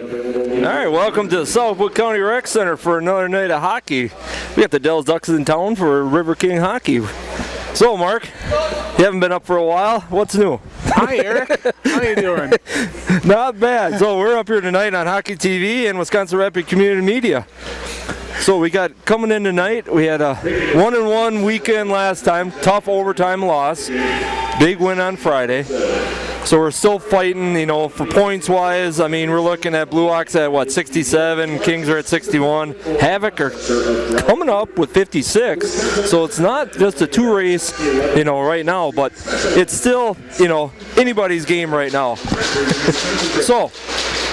All right, welcome to the Southwood County Rec Center for another night of hockey. We got the Dells Ducks in town for Riverking hockey. So, Mark, you haven't been up for a while. What's new? Hi, Eric. How you doing? Not bad. So we're up here tonight on Hockey TV and Wisconsin Rapid Community Media. So we got coming in tonight, we had a 1-1 weekend last time, tough overtime loss, big win on Friday. So we're still fighting, you know, for points-wise. I mean, we're looking at Blue Ox at, what, 67, Kings are at 61. Havoc are coming up with 56. So it's not just a two-race, you know, right now, but it's still, you know, anybody's game right now. So,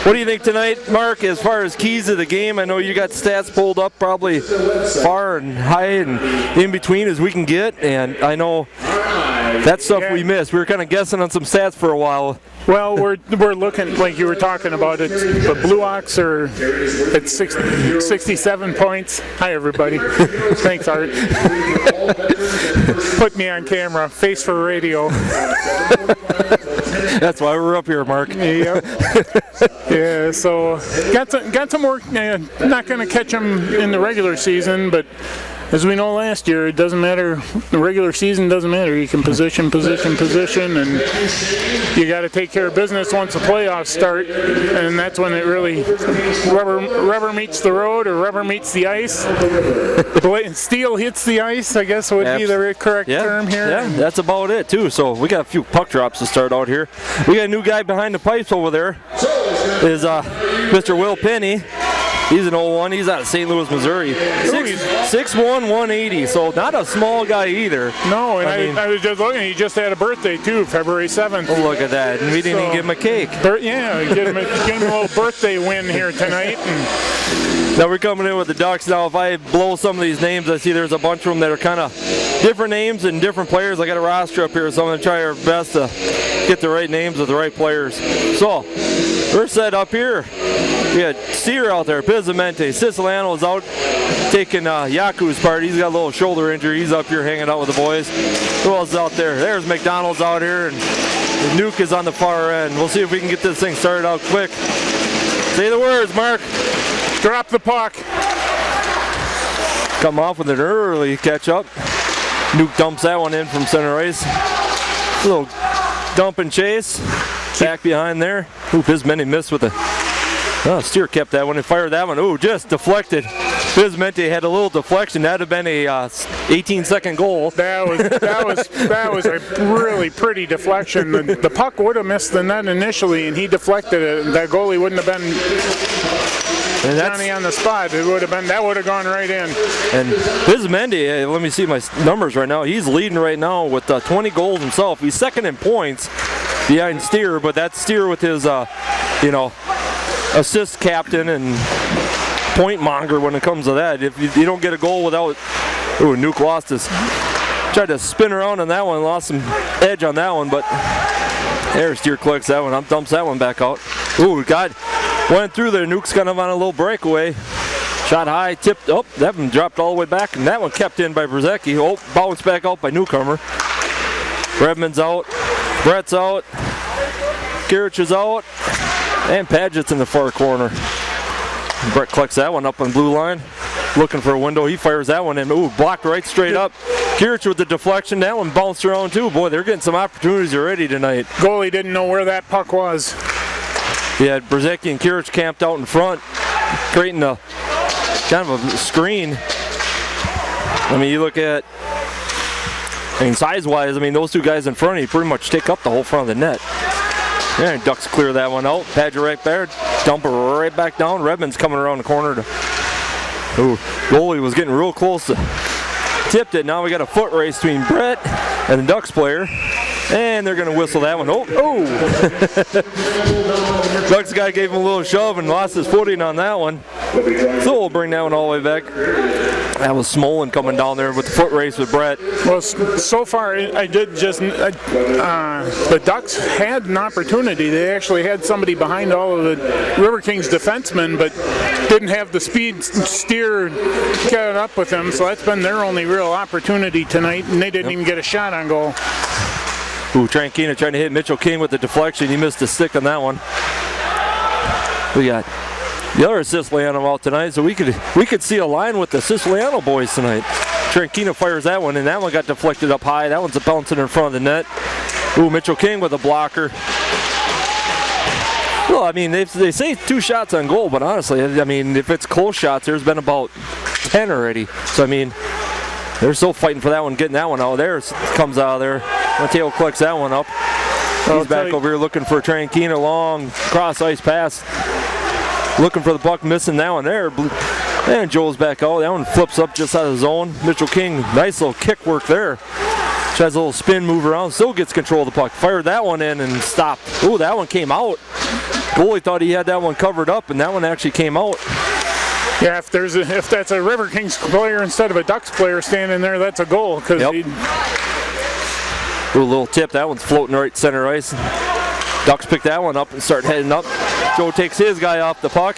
what do you think tonight, Mark, as far as keys to the game? I know you got stats pulled up probably far and high and in between as we can get, and I know that's stuff we missed. We were kind of guessing on some stats for a while. Well, we're looking, like you were talking about it, the Blue Ox are at 67 points. Hi, everybody. Thanks, Art. Put me on camera, face for radio. That's why we're up here, Mark. Yep. Yeah, so got some work. Not going to catch them in the regular season, but as we know last year, it doesn't matter. The regular season doesn't matter. You can position, and you got to take care of business once the playoffs start, and that's when it really rubber meets the road or rubber meets the ice. Steel hits the ice, I guess would be the correct term here. Yeah, that's about it too. So we got a few puck drops to start out here. We got a new guy behind the pipes over there. Is Mr. Will Penny. He's an old one. He's out of St. Louis, Missouri. 6'1", 180, so not a small guy either. No, and I was just looking. He just had a birthday, too, February 7th. Oh, look at that. And we didn't even give him a cake. Give him a little birthday win here tonight. Now we're coming in with the Ducks. Now, if I blow some of these names, I see there's a bunch of them that are kind of different names and different players. I got a roster up here, so I'm going to try our best to get the right names of the right players. So, we're set up here. We got Steer out there, Pizzamente. Siciliano's out taking Yaku's part. He's got a little shoulder injury. He's up here hanging out with the boys. Who else is out there? There's McDonald's out here, and the Nuke is on the far end. We'll see if we can get this thing started out quick. Say the words, Mark. Drop the puck. Come off with an early catch up. Nuke dumps that one in from center ice. A little dump and chase. Back behind there. Ooh, Pismenti missed with a... Oh, Steer kept that one and fired that one. Ooh, just deflected. Pismenti had a little deflection. That'd have been a 18-second goal. That was a really pretty deflection. The puck would have missed the net initially, and he deflected it. That goalie wouldn't have been Johnny on the spot. That would have gone right in. And Pismenti, let me see my numbers right now. He's leading right now with 20 goals himself. He's second in points behind Steer, but that's Steer with his, assist captain and point monger when it comes to that. If you don't get a goal without... Ooh, Nuke lost his... Tried to spin around on that one, lost some edge on that one, but there, Steer clicks that one, dumps that one back out. Ooh, went through there. Nuke's kind of on a little breakaway. Shot high, tipped up. That one dropped all the way back, and that one kept in by Brzezicki. Oh, bounced back out by Newcomer. Redmond's out. Brett's out. Kirich is out. And Padgett's in the far corner. Brett collects that one up on blue line. Looking for a window. He fires that one in. Ooh, blocked right straight up. Kirich with the deflection. That one bounced around too. Boy, they're getting some opportunities already tonight. Goalie didn't know where that puck was. Yeah, Brzezicki and Kirich camped out in front, creating a kind of a screen. I mean, you look at, size-wise, those two guys in front of you pretty much take up the whole front of the net. Yeah, Ducks clear that one out. Padgett right there, dump her right back down. Redmond's coming around the corner. Ooh, goalie was getting real close to tipped it. Now we got a foot race between Brett and the Ducks player. And they're going to whistle that one. Oh! Ducks guy gave him a little shove and lost his footing on that one. So we'll bring that one all the way back. That was Smolin coming down there with the foot race with Brett. Well, so far the Ducks had an opportunity. They actually had somebody behind all of the Riverkings defensemen, but didn't have the speed Steer get up with them. So that's been their only real opportunity tonight, and they didn't even get a shot on goal. Ooh, Trankina trying to hit Mitchell King with the deflection. He missed a stick on that one. We got the other Siciliano out tonight, so we could see a line with the Siciliano boys tonight. Tranquino fires that one, and that one got deflected up high. That one's bouncing in front of the net. Ooh, Mitchell King with a blocker. Well, I mean, they say 2 shots on goal, but honestly, I mean, if it's close shots, there's been about 10 already. So, I mean, they're still fighting for that one, getting that one out there. Comes out of there. Mateo collects that one up. He's back over here looking for Tranquino, long cross ice pass. Looking for the puck, missing that one there. And Joel's back out. That one flips up just out of the zone. Mitchell King, nice little kick work there. Tries a little spin move around, still gets control of the puck. Fired that one in and stopped. Ooh, that one came out. Goalie thought he had that one covered up, and that one actually came out. Yeah, if that's a Riverkings player instead of a Ducks player standing there, that's a goal. Yep. Ooh, a little tip. That one's floating right center ice. Ducks pick that one up and start heading up. Joe takes his guy off the puck.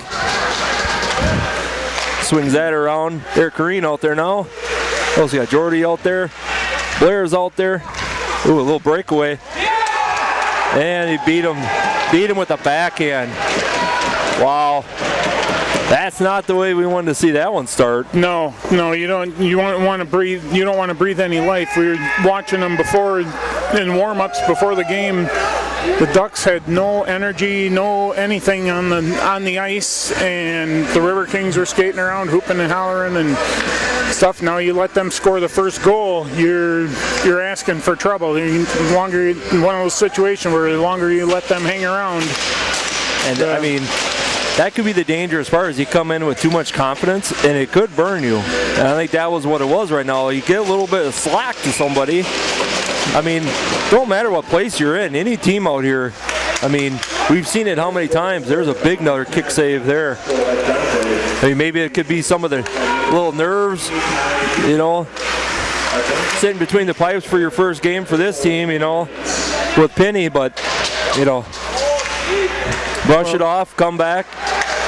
Swings that around. Eric Kareen out there now. Also got Jordy out there. Blair's out there. Ooh, a little breakaway. And he beat him with a backhand. Wow. That's not the way we wanted to see that one start. No, you don't. You want to breathe. You don't want to breathe any life. We were watching them before in warm-ups before the game. The Ducks had no energy, no anything on the ice, and the Riverkings were skating around, hooping and hollering and stuff. Now you let them score the first goal, you're asking for trouble. The longer one of those situations where the longer you let them hang around. And I mean, that could be the danger as far as you come in with too much confidence, and it could burn you. And I think that was what it was right now. You get a little bit of slack to somebody. I mean, don't matter what place you're in, any team out here, I mean, we've seen it how many times. There's a big another kick save there. I mean, maybe it could be some of the little nerves, you know, sitting between the pipes for your first game for this team, you know, with Penny, but, you know, brush it off, come back,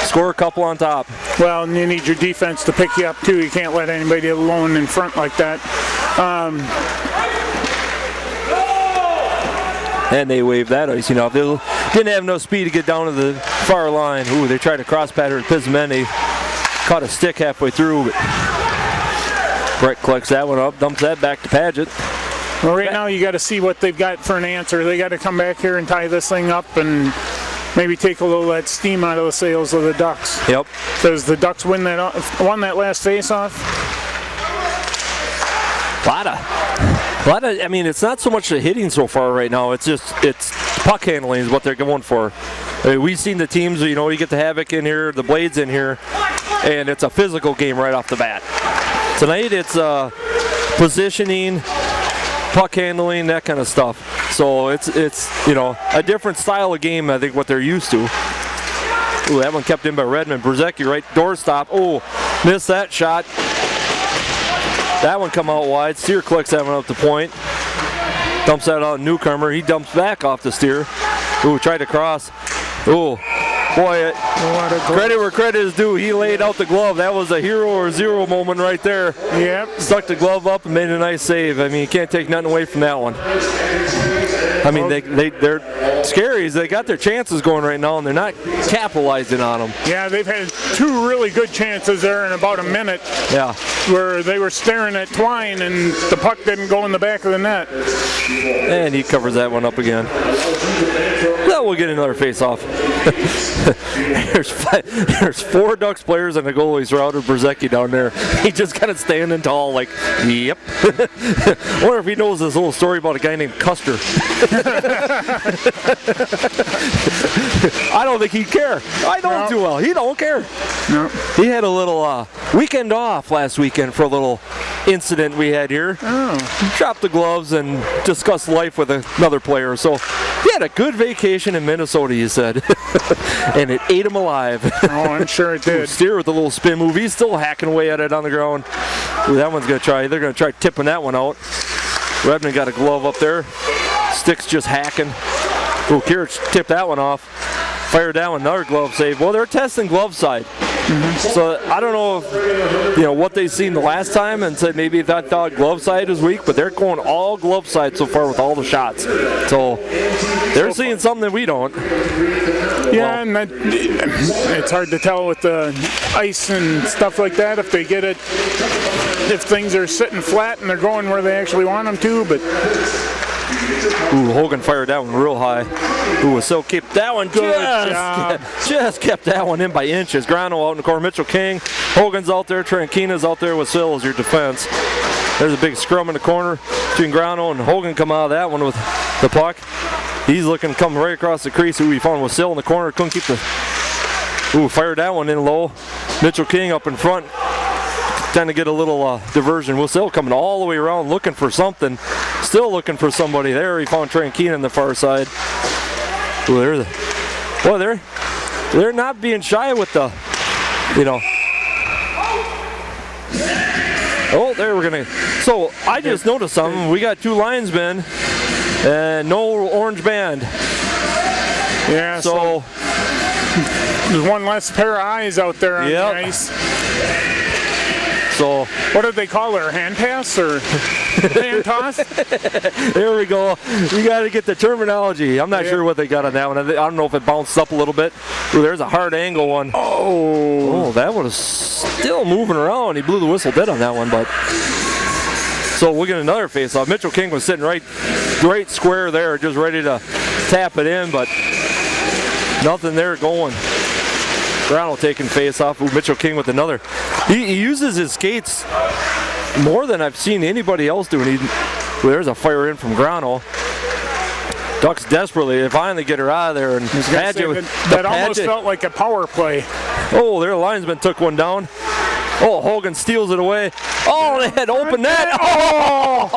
score a couple on top. Well, and you need your defense to pick you up too. You can't let anybody alone in front like that. And they waved that ice, you know. If they didn't have no speed to get down to the far line. Ooh, they tried to cross pattern Pizzimendi. Caught a stick halfway through. But Brett collects that one up, dumps that back to Paget. Well, right now you got to see what they've got for an answer. They got to come back here and tie this thing up and maybe take a little of that steam out of the sails of the Ducks. Yep. Because the Ducks won that last face-off. I mean, it's not so much the hitting so far right now. It's puck handling is what they're going for. I mean, we've seen the teams, you know, you get the Havoc in here, the Blades in here, and it's a physical game right off the bat. Tonight it's positioning, puck handling, that kind of stuff. So it's you know, a different style of game, I think, what they're used to. Ooh, that one kept in by Redmond. Brzezicki, right doorstop. Oh, missed that shot. That one come out wide. Steer clicks that one up the point. Dumps that out Newcomer. He dumps back off the Steer. Ooh, tried to cross. Ooh, boy, credit where credit is due. He laid out the glove. That was a hero or zero moment right there. Yep. Stuck the glove up and made a nice save. I mean, you can't take nothing away from that one. I mean, they're scary. They got their chances going right now, and they're not capitalizing on them. Yeah, they've had 2 really good chances there in about a minute. Yeah. Where they were staring at Twine, and the puck didn't go in the back of the net. And he covers that one up again. Now we'll get another face-off. There's 4 Ducks players and a goalie surrounded Brzezicki down there. He just kind of standing tall, like, yep. I wonder if he knows this little story about a guy named Custer. I don't think he'd care. I know him too well. He don't care. No. He had a little weekend off last weekend for a little incident we had here. Oh. Dropped the gloves and discussed life with another player. So he had a good vacation in Minnesota, he said. And it ate him alive. Oh, I'm sure it did. Steer with a little spin move. He's still hacking away at it on the ground. Ooh, that one's going to try. They're going to try tipping that one out. Redmond got a glove up there. Stick's just hacking. Ooh, Kirich tipped that one off. Fired that one, another glove save. Well, they're testing glove side. So I don't know if, what they've seen the last time and said maybe they thought glove side was weak, but they're going all glove side so far with all the shots. So they're seeing something that we don't. Yeah, and it's hard to tell with the ice and stuff like that if they get it, if things are sitting flat and they're going where they actually want them to, but... Ooh, Hogan fired that one real high. Ooh, so kept that one good. Just kept that one in by inches. Grano out in the corner. Mitchell King. Hogan's out there. Trankina's out there with Sill as your defense. There's a big scrum in the corner between Grano and Hogan. Come out of that one with the puck. He's looking to come right across the crease. Ooh, he found with Sill in the corner. Couldn't keep the... Ooh, fired that one in low. Mitchell King up in front. Trying to get a little diversion. Will coming all the way around looking for something. Still looking for somebody there. He found Trankina on the far side. Ooh, they're not being shy with the, Oh, there we're gonna. So I just noticed something. We got 2 linesmen and no orange band. Yeah. So there's one less pair of eyes out there on the ice. So what did they call her? Hand pass or hand toss? There we go. We got to get the terminology. I'm not sure what they got on that one. I don't know if it bounced up a little bit. Ooh, there's a hard angle one. Oh, that one is still moving around. He blew the whistle dead on that one, but so we'll get another face-off. Mitchell King was sitting right square there, just ready to tap it in, but nothing there going. Grano taking face-off. Ooh, Mitchell King with another. He uses his skates more than I've seen anybody else doing. There's a fire in from Grano. Ducks desperately. They finally get her out of there. And that almost felt like a power play. Oh, their linesman took one down. Oh, Hogan steals it away. Oh, they had opened that. Oh!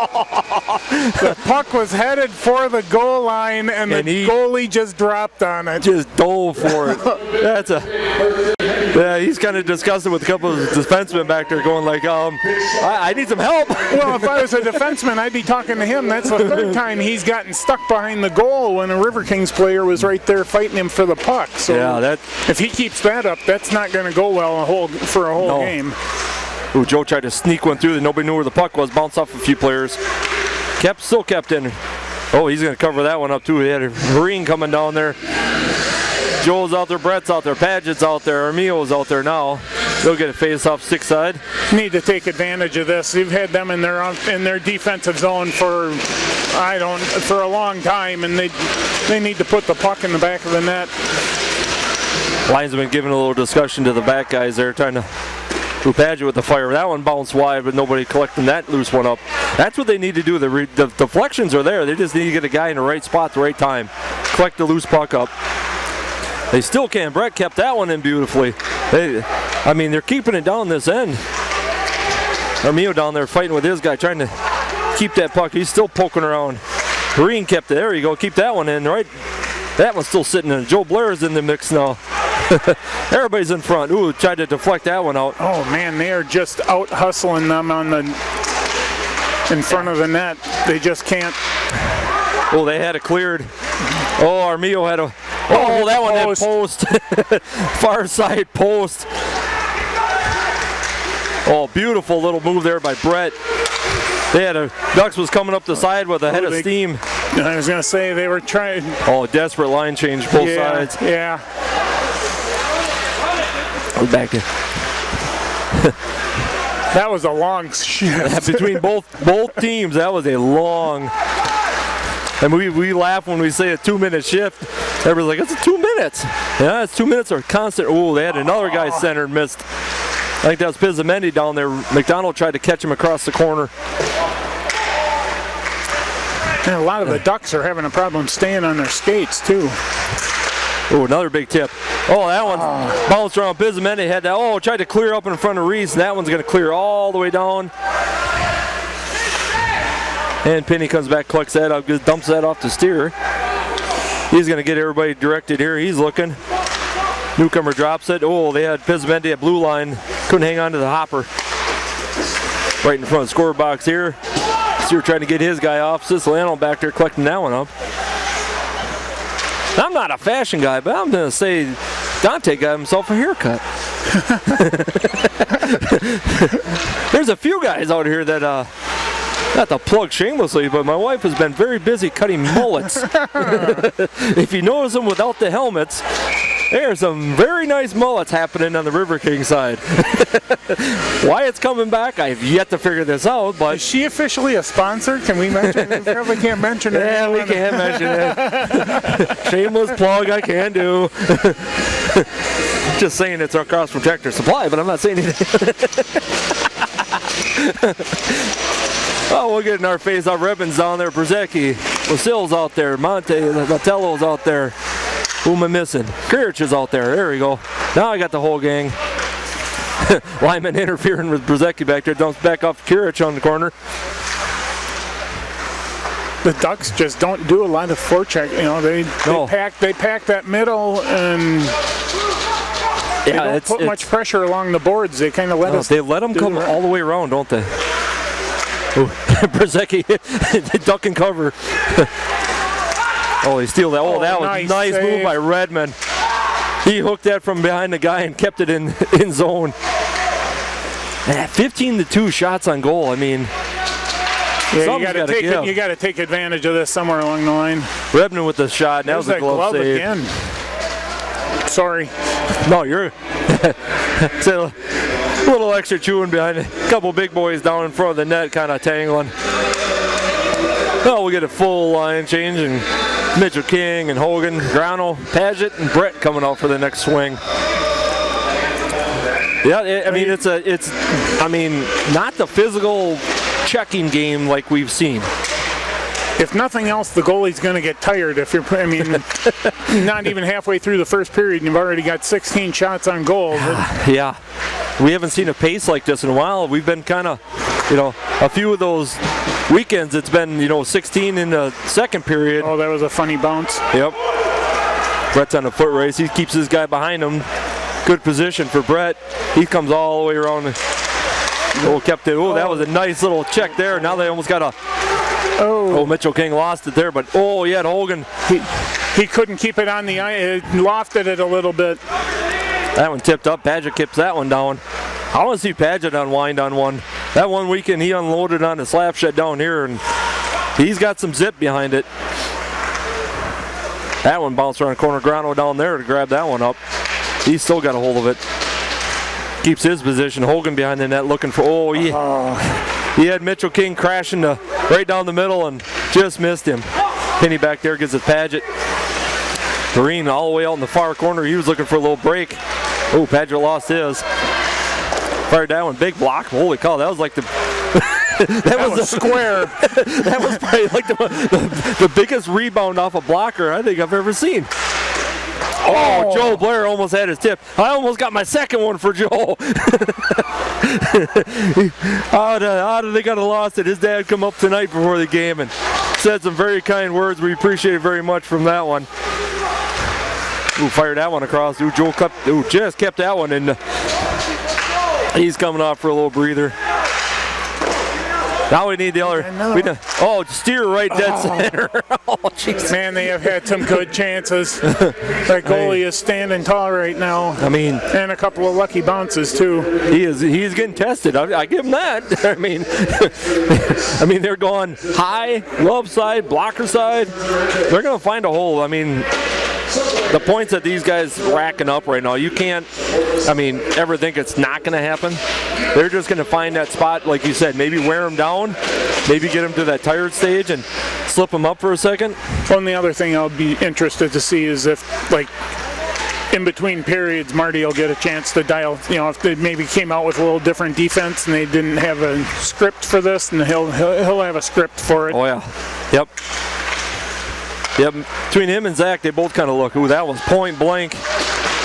The puck was headed for the goal line, and the goalie just dropped on it. Just dove for it. Yeah, he's kind of disgusted with a couple of defensemen back there going like, I need some help. Well, if I was a defenseman, I'd be talking to him. That's the 3rd time he's gotten stuck behind the goal when a Riverkings player was right there fighting him for the puck. So if he keeps that up, that's not going to go well for a whole game. Ooh, Joe tried to sneak one through that nobody knew where the puck was, bounced off a few players. Still kept in. Oh, he's going to cover that one up too. He had a Marine coming down there. Joel's out there, Brett's out there, Padgett's out there, Armio's out there now. They'll get a face-off stick side. Need to take advantage of this. You've had them in their defensive zone for a long time, and they need to put the puck in the back of the net. Linesman giving a little discussion to the back guys there, trying to Padgett with the fire. That one bounced wide, but nobody collecting that loose one up. That's what they need to do. The deflections are there. They just need to get a guy in the right spot at the right time. Collect the loose puck up. They still can. Brett kept that one in beautifully. They're keeping it down this end. Armio down there fighting with his guy, trying to keep that puck. He's still poking around. Green kept it. There you go. Keep that one in, right? That one's still sitting in. Joe Blair's in the mix now. Everybody's in front. Ooh, tried to deflect that one out. Oh man, they are just out hustling them in front of the net. They just can't. Oh, they had it cleared. Oh, Armio had a. Oh, that one had post. Far side post. Oh, beautiful little move there by Brett. They had Ducks was coming up the side with a head of steam. I was going to say they were trying. Oh, desperate line change both sides. Yeah. Back to. That was a long shift. Between both teams, that was a long. And we laugh when we say a 2-minute shift. Everybody's like, it's 2 minutes. Yeah, it's 2 minutes or constant. Oh, they had another guy centered missed. I think that was Pizzamendi down there. McDonald tried to catch him across the corner. And a lot of the Ducks are having a problem staying on their skates, too. Oh, another big tip. Oh, that one bounced around. Pizzamendi had that. Oh, tried to clear up in front of Reese. And that one's going to clear all the way down. And Penny comes back, collects that up, dumps that off to Steer. He's going to get everybody directed here. He's looking. Newcomer drops it. Oh, they had Pizzamendi at blue line. Couldn't hang on to the hopper. Right in front of the score box here. Steer trying to get his guy off. Siciliano back there collecting that one up. I'm not a fashion guy, but I'm going to say Dante got himself a haircut. There's a few guys out here that, not to plug shamelessly, but my wife has been very busy cutting mullets. If you notice them without the helmets, there's some very nice mullets happening on the Riverkings side. Why it's coming back, I've yet to figure this out, but... Is she officially a sponsor? Can we mention it? We probably can't mention it. Yeah, we can mention it. Shameless plug, I can do. Just saying it's our Cross Protector Supply, but I'm not saying anything. Oh, we're getting our face-off ribbons down there. Brzezicki, Wasil's out there. Montello's out there. Who am I missing? Kirich is out there. There we go. Now I got the whole gang. Lyman interfering with Brzezicki back there. Dumps back off Kirich on the corner. The Ducks just don't do a lot of forecheck. You know, they pack that middle and they don't put much pressure along the boards. They kind of let us. They let them come all the way around, don't they? Brzezicki, duck and cover. Oh, he steal that. Oh, that was a nice move by Redmond. He hooked that from behind the guy and kept it in zone. 15-2 shots on goal. I mean, yeah, you got to take advantage of this somewhere along the line. Redmond with the shot. That was a glove save. Again. Sorry. No, you're. So, a little extra chewing behind it. A couple big boys down in front of the net, kind of tangling. Well, we get a full line change, and Mitchell King and Hogan, Grano, Paget, and Brett coming out for the next swing. Yeah, I mean it's not the physical checking game like we've seen. If nothing else, the goalie's going to get tired. If you're, not even halfway through the first period, and you've already got 16 shots on goal. Yeah, we haven't seen a pace like this in a while. We've been kind of, a few of those weekends. It's been, 16 in the second period. Oh, that was a funny bounce. Yep. Brett's on a foot race. He keeps his guy behind him. Good position for Brett. He comes all the way around. Kept it. Oh, that was a nice little check there. Now they almost got a. Oh, Mitchell King lost it there, but yeah, Hogan. He couldn't keep it on the ice. Lofted it a little bit. That one tipped up. Paget keeps that one down. I want to see Paget unwind on one. That one weekend he unloaded on the slap shed down here, and he's got some zip behind it. That one bounced around corner. Grano down there to grab that one up. He's still got a hold of it. Keeps his position. Hogan behind the net looking for. He had Mitchell King crashing right down the middle and just missed him. Penny back there gives it Paget. Green all the way out in the far corner. He was looking for a little break. Oh, Paget lost his. Fired that one. Big block. Holy cow, that was like the... that was a square. That was probably like the biggest rebound off a blocker I think I've ever seen. Oh, Joe Blair almost had his tip. I almost got my second one for Joe. How did they got lost it? His dad come up tonight before the game and said some very kind words. We appreciate it very much from that one. Ooh, fired that one across. Ooh, Joe just kept that one, and he's coming off for a little breather. Now we need the other. Steer right dead center. Oh, jeez. Man, they have had some good chances. That goalie is standing tall right now. And a couple of lucky bounces too. He's getting tested. I give him that. They're going high, glove side, blocker side. They're going to find a hole. The points that these guys racking up right now, you can't, ever think it's not going to happen. They're just going to find that spot, like you said, maybe wear them down, maybe get them to that tired stage and slip them up for a second. Well, and the other thing I'll be interested to see is if, in between periods, Marty will get a chance to dial, if they maybe came out with a little different defense and they didn't have a script for this, and he'll have a script for it. Oh, yeah. Yep. Yep, between him and Zach, they both kind of look. Ooh, that was point blank.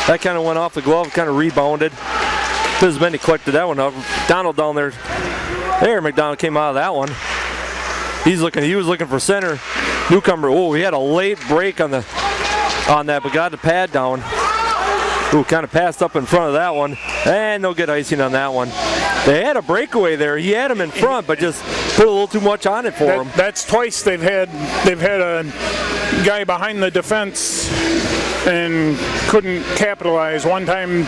That kind of went off the glove, kind of rebounded. Pisbendi collected that one up. Donald down there. There, McDonald came out of that one. He was looking for center. Newcomer. Oh, he had a late break on that, but got the pad down. Ooh, kind of passed up in front of that one. And no good icing on that one. They had a breakaway there. He had him in front, but just put a little too much on it for him. That's twice they've had a guy behind the defense and couldn't capitalize. One time,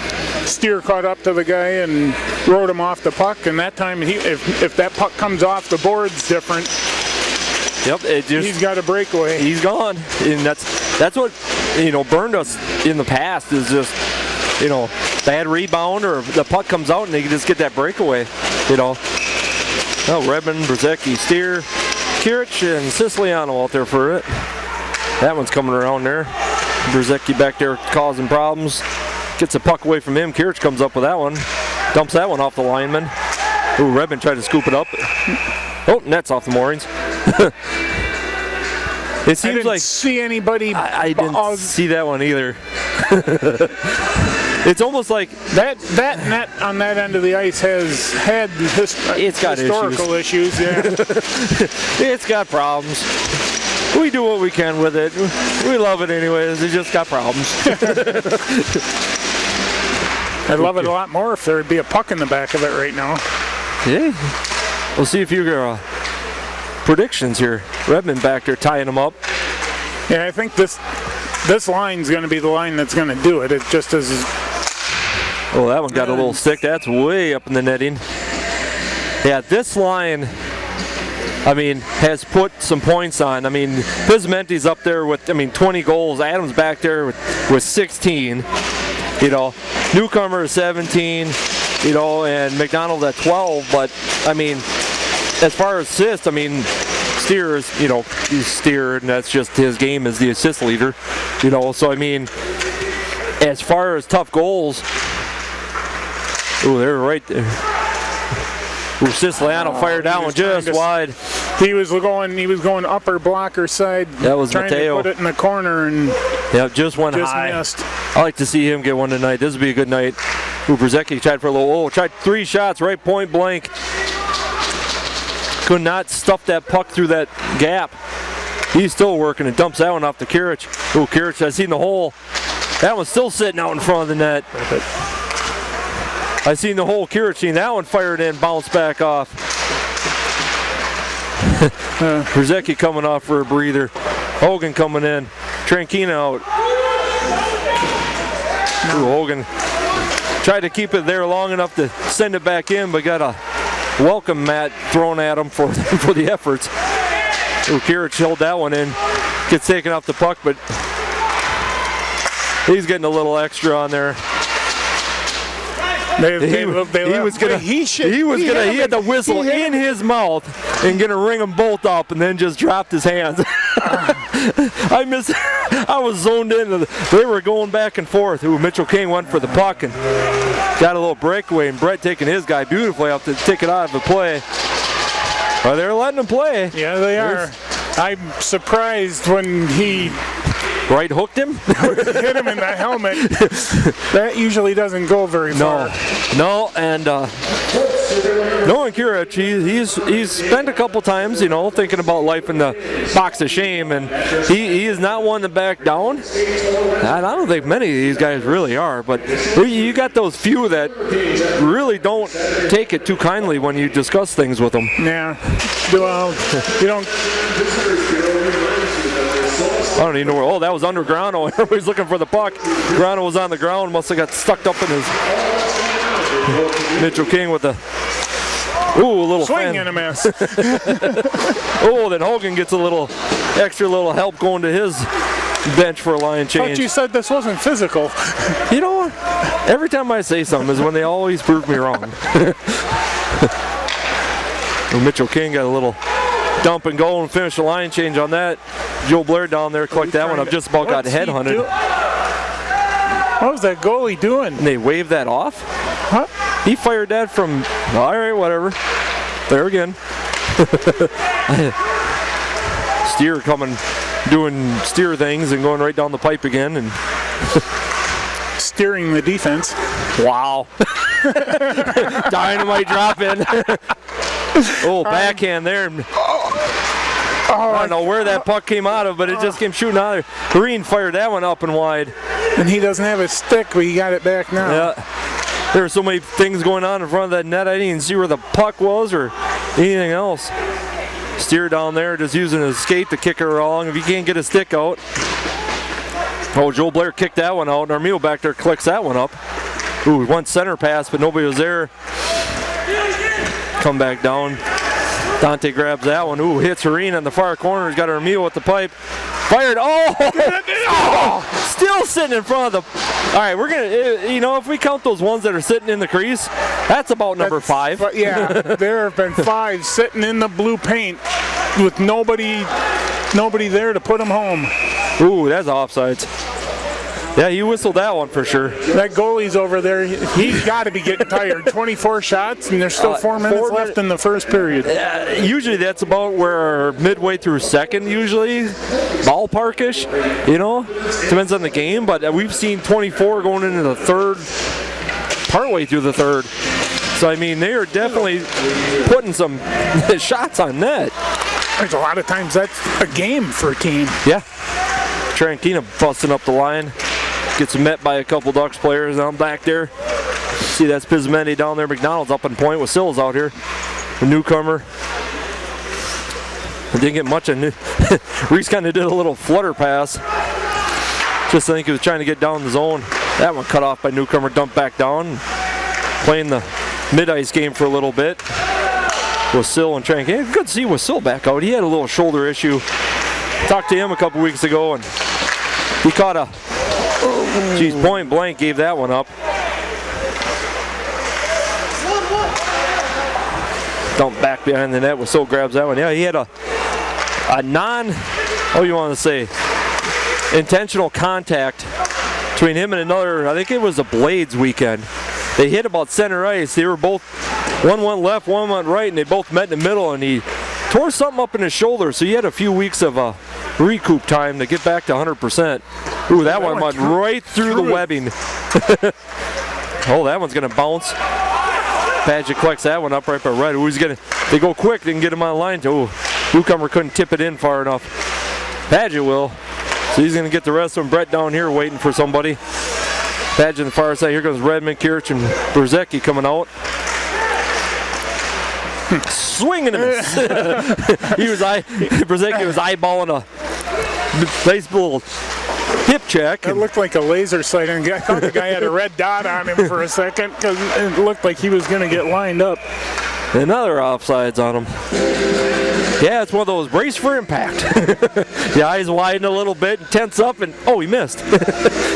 Steer caught up to the guy and rode him off the puck, and that time, if that puck comes off the board's different. Yep, He's got a breakaway. He's gone, and that's what burned us in the past is just bad rebound or the puck comes out and they can just get that breakaway. Oh, Redmond, Brzezicki, Steer, Kirich, and Siciliano out there for it. That one's coming around there. Brzezicki back there causing problems. Gets the puck away from him. Kirich comes up with that one. Dumps that one off the lineman. Ooh, Redmond tried to scoop it up. Oh, net's off the moorings. It seems I didn't like see anybody. I didn't see that one either. It's almost like that net on that end of the ice has had it's got historical issues. Yeah. It's got problems. We do what we can with it. We love it anyways. It just got problems. I'd love it a lot more if there would be a puck in the back of it right now. Yeah. We'll see if you got predictions here. Redmond back there tying them up. Yeah, I think this line's going to be the line that's going to do it. It just is. Oh, that one got a little stick. That's way up in the netting. Yeah, this line, has put some points on. Pismenti's up there with, 20 goals. Adams back there with 16. Newcomer 17. And McDonald at 12. But as far as assists, Steer is, he's Steer, and that's just his game as the assist leader. So as far as tough goals. Ooh, they're right there. Ooh, Siciliano fired that one just wide. He was going upper blocker side. That was trying Mateo. to put it in the corner and just went high. Missed. I like to see him get one tonight. This would be a good night. Ooh, Brzezicki tried for a little. Tried 3 shots right point blank. Could not stuff that puck through that gap. He's still working and dumps that one off to Kirich. Ooh, Kirich, I seen the hole. That one's still sitting out in front of the net. I seen the whole Kirich. That one fired in, bounced back off. Brzezicki coming off for a breather. Hogan coming in. Trankina out. Ooh, Hogan tried to keep it there long enough to send it back in, but got a welcome mat thrown at him for the efforts. Ooh, Kirich held that one in. Gets taken off the puck, but he's getting a little extra on there. He had the whistle in his mouth and gonna ring them both up, and then just dropped his hands. I was zoned in. They were going back and forth. Ooh, Mitchell King went for the puck and got a little breakaway, and Brett taking his guy beautifully up to take it out of the play. Well, they're letting him play. Yeah, they are. I'm surprised when he right hooked him. Hit him in the helmet. That usually doesn't go very far. No, and knowing Kirich, he's spent a couple times, thinking about life in the box of shame, and he is not one to back down. I don't think many of these guys really are, but you got those few that really don't take it too kindly when you discuss things with them. Yeah. Well, you don't. I don't even know where. Oh, that was under Grano. Everybody's looking for the puck. Grano was on the ground. Must have got stuck up in his. Mitchell King with a. Ooh, a little swing and a miss. Oh, then Hogan gets a little extra little help going to his bench for a line change. But you said this wasn't physical. You know what? Every time I say something is when they always prove me wrong. Mitchell King got a little dump and go and finish the line change on that. Joe Blair down there collect that one up. Just about got headhunted. What was that goalie doing? And they waved that off? Huh? He fired that from, all right, whatever. There again. Steer coming, doing Steer things and going right down the pipe again. And steering the defense. Wow. Dynamite drop in. Oh, backhand there. I don't know where that puck came out of, but it just came shooting out of there. Green fired that one up and wide. And he doesn't have a stick, but he got it back now. Yeah. There were so many things going on in front of that net, I didn't even see where the puck was or anything else. Steer down there just using his skate to kick her along if he can't get a stick out. Oh, Joel Blair kicked that one out, and Armio back there collects that one up. Ooh, one center pass, but nobody was there. Come back down. Dante grabs that one. Ooh, hits Arena in the far corner. He's got Armio at the pipe. Fired. Oh! Still sitting in front of the... All right, we're going to... You know, if we count those ones that are sitting in the crease, that's about number 5. But yeah, there have been 5 sitting in the blue paint with nobody there to put them home. Ooh, that's offsides. Yeah, you whistled that one for sure. That goalie's over there. He's got to be getting tired. 24 shots, and there's still 4 minutes left in the first period. Usually that's about where midway through second, usually, ballparkish. You know, depends on the game. But we've seen 24 going into the third, partway through the third. So I mean, they are definitely putting some shots on net. There's a lot of times that's a game for a team. Yeah. Trankina busting up the line. Gets met by a couple Ducks players down back there. See, that's Pizmendi down there. McDonald's up in point with Sills out here. The newcomer. Didn't get much in. Reese kind of did a little flutter pass. Just I think he was trying to get down the zone. That one cut off by newcomer, dumped back down. Playing the mid-ice game for a little bit. Wasil and Trankina. Good to see Wasil back out. He had a little shoulder issue. Talked to him a couple weeks ago, and he caught a... Geez, point blank gave that one up. Dump back behind the net. Wasil grabs that one. Yeah, he had a intentional contact between him and another, I think it was the Blades weekend. They hit about center ice. They were both, one went left, one went right, and they both met in the middle, and he tore something up in his shoulder, so he had a few weeks of recoup time to get back to 100%. Ooh, that one went right through the webbing. Oh, that one's going to bounce. Padgett collects that one up right by right. Ooh, they go quick, they can get him on the line. Ooh, newcomer couldn't tip it in far enough. Padgett will. So he's going to get the rest of them. Brett down here waiting for somebody. Padgett on the far side. Here goes Redmond, Kirch, and Berzecki coming out. Swing and a miss. Berzecki was eyeballing a nice little hip check. It looked like a laser sight, and I thought the guy had a red dot on him for a second because it looked like he was going to get lined up. Another offsides on him. Yeah, it's one of those brace for impact. The eyes widen a little bit, tense up, and oh, he missed.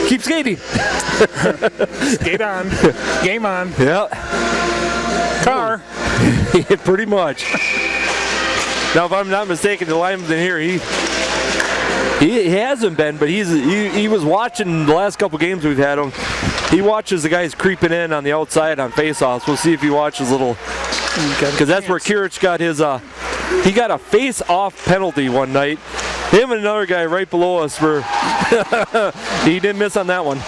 Keep skating. Skate on. Game on. Yeah. Car. Pretty much. Now, if I'm not mistaken, the lineman here, he hasn't been, but he was watching the last couple games we've had him. He watches the guys creeping in on the outside on faceoffs. We'll see if he watches little, because that's where Kirich got his. He got a face-off penalty one night. Him and another guy right below us were. He didn't miss on that one.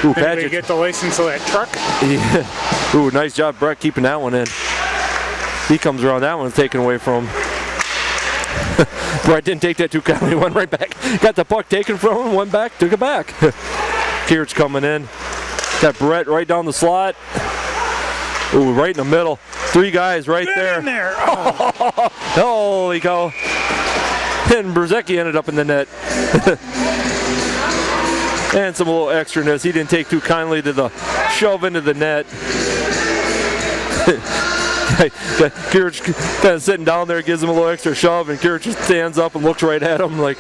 Ooh, Did they get the license of that truck? Yeah. Ooh, nice job, Brett, keeping that one in. He comes around, that one's taken away from him. Brett didn't take that too kindly, went right back. Got the puck taken from him, went back, took it back. Kirch coming in. Got Brett right down the slot. Ooh, right in the middle. 3 guys right there. In there. Oh. Holy cow. And Berzecki ended up in the net. And some little extraness. He didn't take too kindly to the shove into the net. Kirch kind of sitting down there, gives him a little extra shove, and Kirch just stands up and looks right at him like,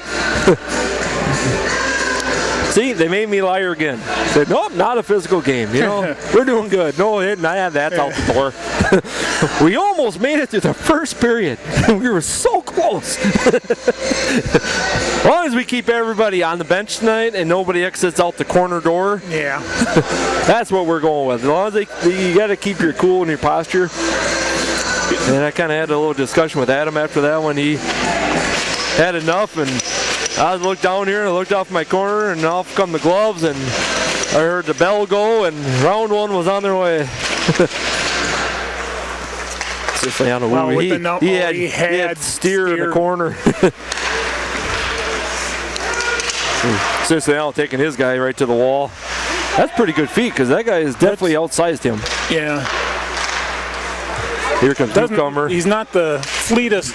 see, they made me liar again. Said, nope, not a physical game, you know, we're doing good. No, that's out the door. We almost made it through the first period. We were so close. As long as we keep everybody on the bench tonight and nobody exits out the corner door, yeah, that's what we're going with. As long as you got to keep your cool and your posture. And I kind of had a little discussion with Adam after that when he had enough, and I looked down here and I looked off my corner, and off come the gloves, and I heard the bell go, and round 1 was on their way. He had steer in the corner. Cincinnati taking his guy right to the wall. That's pretty good feat, because that guy has definitely outsized him. Yeah. Here comes newcomer. He's not the fleetest.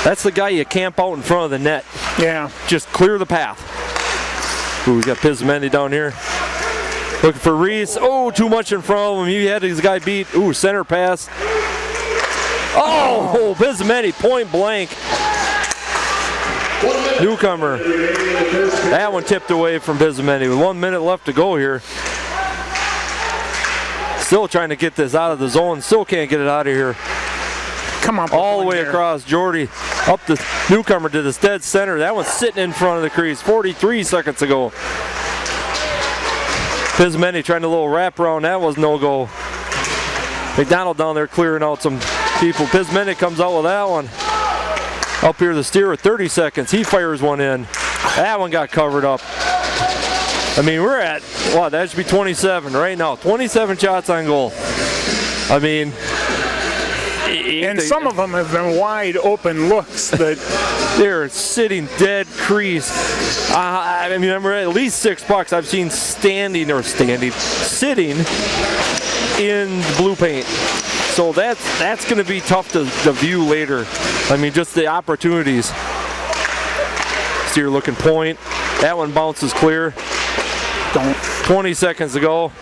That's the guy you camp out in front of the net. Yeah. Just clear the path. Ooh, we got Pizmendi down here. Looking for Reese. Oh, too much in front of him. He had his guy beat. Ooh, center pass. Oh, Pizmendi, point blank. Newcomer. That one tipped away from Pizmendi with 1 minute left to go here. Still trying to get this out of the zone. Still can't get it out of here. Come on. All the way across. Jordy up the Newcomer to the dead center. That one's sitting in front of the crease. 43 seconds ago. Pizmendi trying a little wrap around. That was no go. McDonald down there clearing out some people. Pizmendi comes out with that one. Up here the steer with 30 seconds. He fires one in. That one got covered up. I mean, we're at, what, that should be 27 right now. 27 shots on goal. I mean, and some of them have been wide open looks that they're sitting dead crease. I mean, remember at least 6 pucks I've seen sitting in blue paint. So that's going to be tough to view later. I mean, just the opportunities. Steer looking point. That one bounces clear. 20 seconds to go.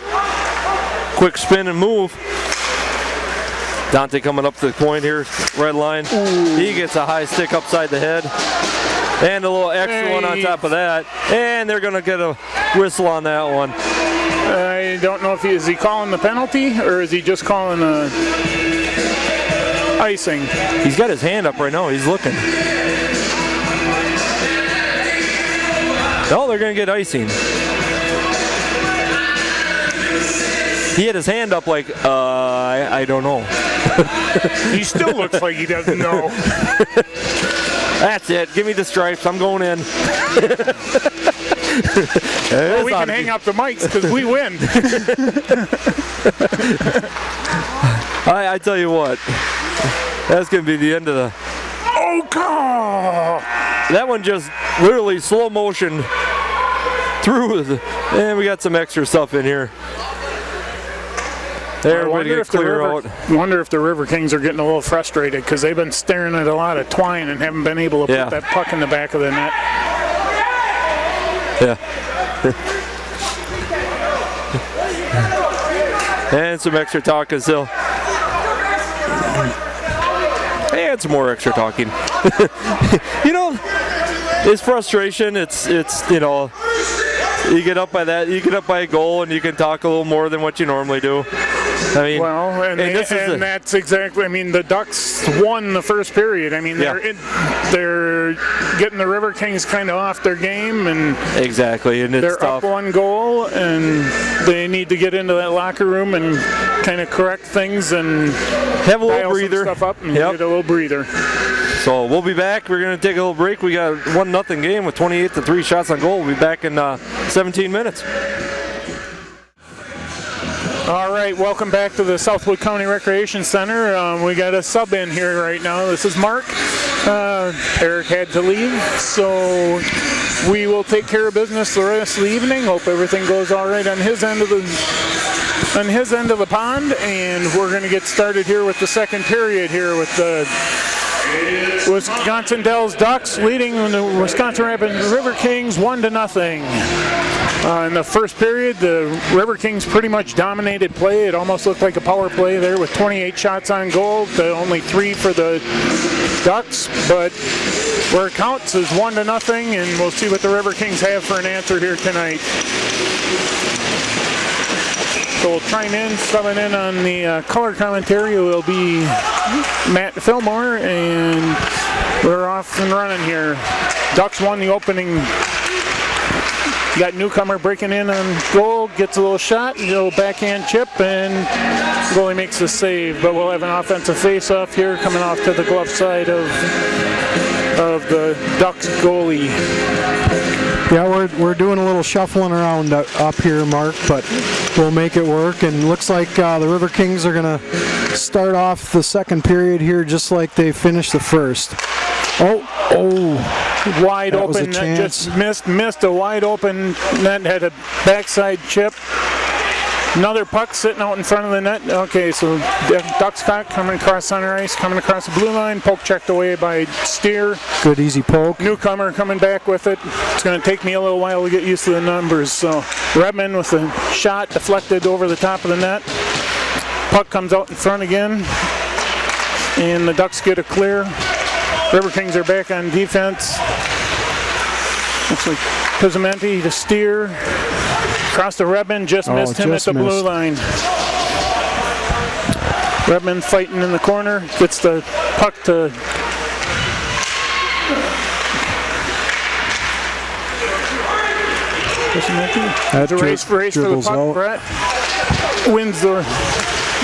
Quick spin and move. Dante coming up to the point here, red line. Ooh. He gets a high stick upside the head. And a little extra one on top of that. And they're going to get a whistle on that one. I don't know if is he calling the penalty or is he just calling icing? He's got his hand up right now. He's looking. No, they're going to get icing. He had his hand up like, I don't know. He still looks like he doesn't know. That's it. Give me the stripes. I'm going in. Well, we can hang up the mics because we win. I tell you what. That's going to be the end of the... Oh, God! That one just literally slow motion through. And we got some extra stuff in here. Everybody get clear out. I wonder if the Riverkings are getting a little frustrated because they've been staring at a lot of twine and haven't been able to put that puck in the back of the net. Yeah. And some extra talking still. And some more extra talking. You know, it's frustration. It's you know, you get up by that, you get up by a goal, and you can talk a little more than what you normally do. I mean, well, and that's exactly. I mean, the Ducks won the first period. I mean, they're getting the Riverkings kind of off their game, and exactly, and it's they're tough. Up 1 goal, and they need to get into that locker room and kind of correct things and have a little breather. Stuff up and get a little breather. So we'll be back. We're going to take a little break. We got a 1-0 game with 28-3 shots on goal. We'll be back in 17 minutes. All right, welcome back to the Southwood County Recreation Center. We got a sub in here right now. This is Mark. Eric had to leave, so we will take care of business the rest of the evening. Hope everything goes all right on his end of the pond, and we're going to get started here with the second period here with the Wisconsin Dells Ducks leading the Wisconsin Rapids Riverkings 1-0. In the first period, the Riverkings pretty much dominated play. It almost looked like a power play there with 28 shots on goal, only 3 for the Ducks. But where it counts is 1-0, and we'll see what the Riverkings have for an answer here tonight. So we'll chime in, subbing in on the color commentary will be Matt Fillmore, and we're off and running here. Ducks won the opening. Got Newcomer breaking in on goal, gets a little shot, a little backhand chip, and goalie makes the save. But we'll have an offensive face-off here coming off to the glove side of the Ducks goalie. Yeah, we're doing a little shuffling around up here, Mark, but we'll make it work. And looks like the Riverkings are going to start off the second period here just like they finished the first. Wide open net, just missed a wide open net, had a backside chip. Another puck sitting out in front of the net. Okay, so Ducks coming across center ice, coming across the blue line. Poke checked away by Steer. Good easy poke. Newcomer coming back with it. It's going to take me a little while to get used to the numbers. So Redmond with the shot deflected over the top of the net. Puck comes out in front again. And the Ducks get a clear. Riverkings are back on defense. Looks like Pizzamenti to Steer. Across to Redmond, just missed him at the blue line. Redmond fighting in the corner, gets the puck to Pizzamenti. Race for the puck.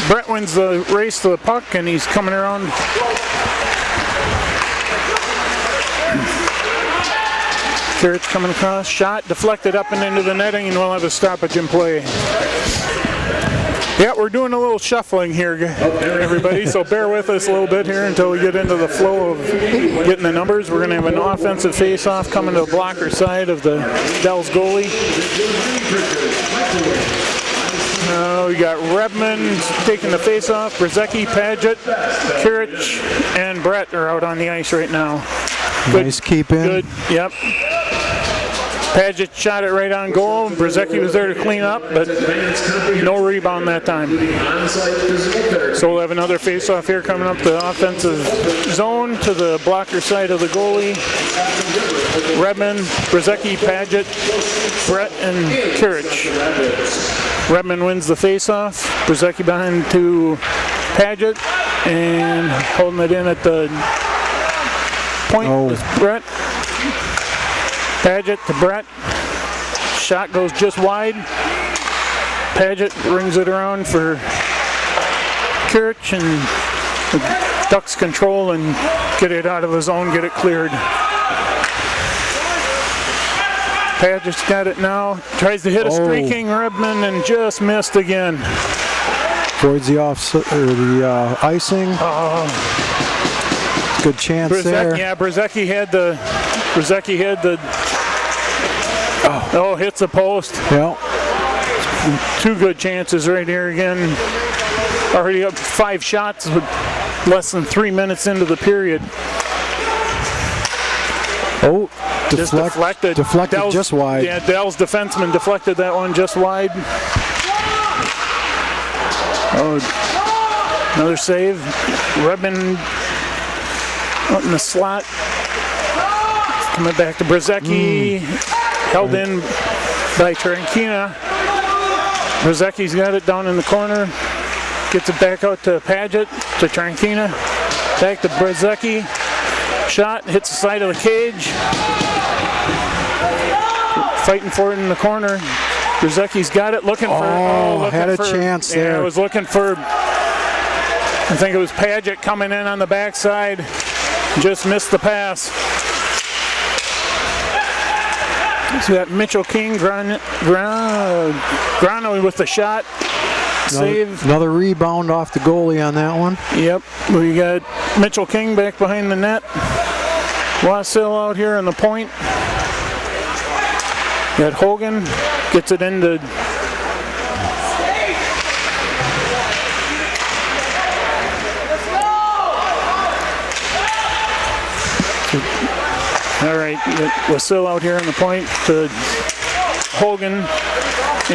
Brett wins the race to the puck, and he's coming around. Carrots coming across, shot deflected up and into the netting, and we'll have a stoppage in play. Yeah, we're doing a little shuffling here, everybody, so bear with us a little bit here until we get into the flow of getting the numbers. We're going to have an offensive face-off coming to the blocker side of the Dells goalie. We got Redmond taking the face-off. Brzezicki, Paget, Kirich, and Brett are out on the ice right now. Good, nice keep in. Good, yep. Paget shot it right on goal. Brzezicki was there to clean up, but no rebound that time. So we'll have another face-off here coming up the offensive zone to the blocker side of the goalie. Redmond, Brzezicki, Paget, Brett, and Kirich. Redmond wins the face-off. Brzezicki behind to Paget, and holding it in at the point is Brett. Paget to Brett. Shot goes just wide. Paget rings it around for Kirich, and the Ducks control and get it out of the zone, get it cleared. Paget's got it now. Tries to hit a streaking Redmond and just missed again. Avoids the icing. Good chance there. Yeah, Brzezicki had the. Hits the post. Yeah. Two good chances right here again. Already up 5 shots with less than 3 minutes into the period. Deflected Dell's, just wide. Yeah, Dell's defenseman deflected that one just wide. Another save. Redmond out in the slot. Coming back to Brzezicki. Held in by Trankina. Brzezicki's got it down in the corner. Gets it back out to Paget, to Trankina. Back to Brzezicki. Shot, hits the side of the cage. Fighting for it in the corner. Brzezicki's got it, looking for... had a chance there. Yeah, was looking for... I think it was Paget coming in on the backside. Just missed the pass. So we got Mitchell King, Grano with the shot. Save. Another rebound off the goalie on that one. Yep. We got Mitchell King back behind the net. Wassil out here on the point. Got Hogan. Gets it into... All right, Wassil out here on the point to Hogan,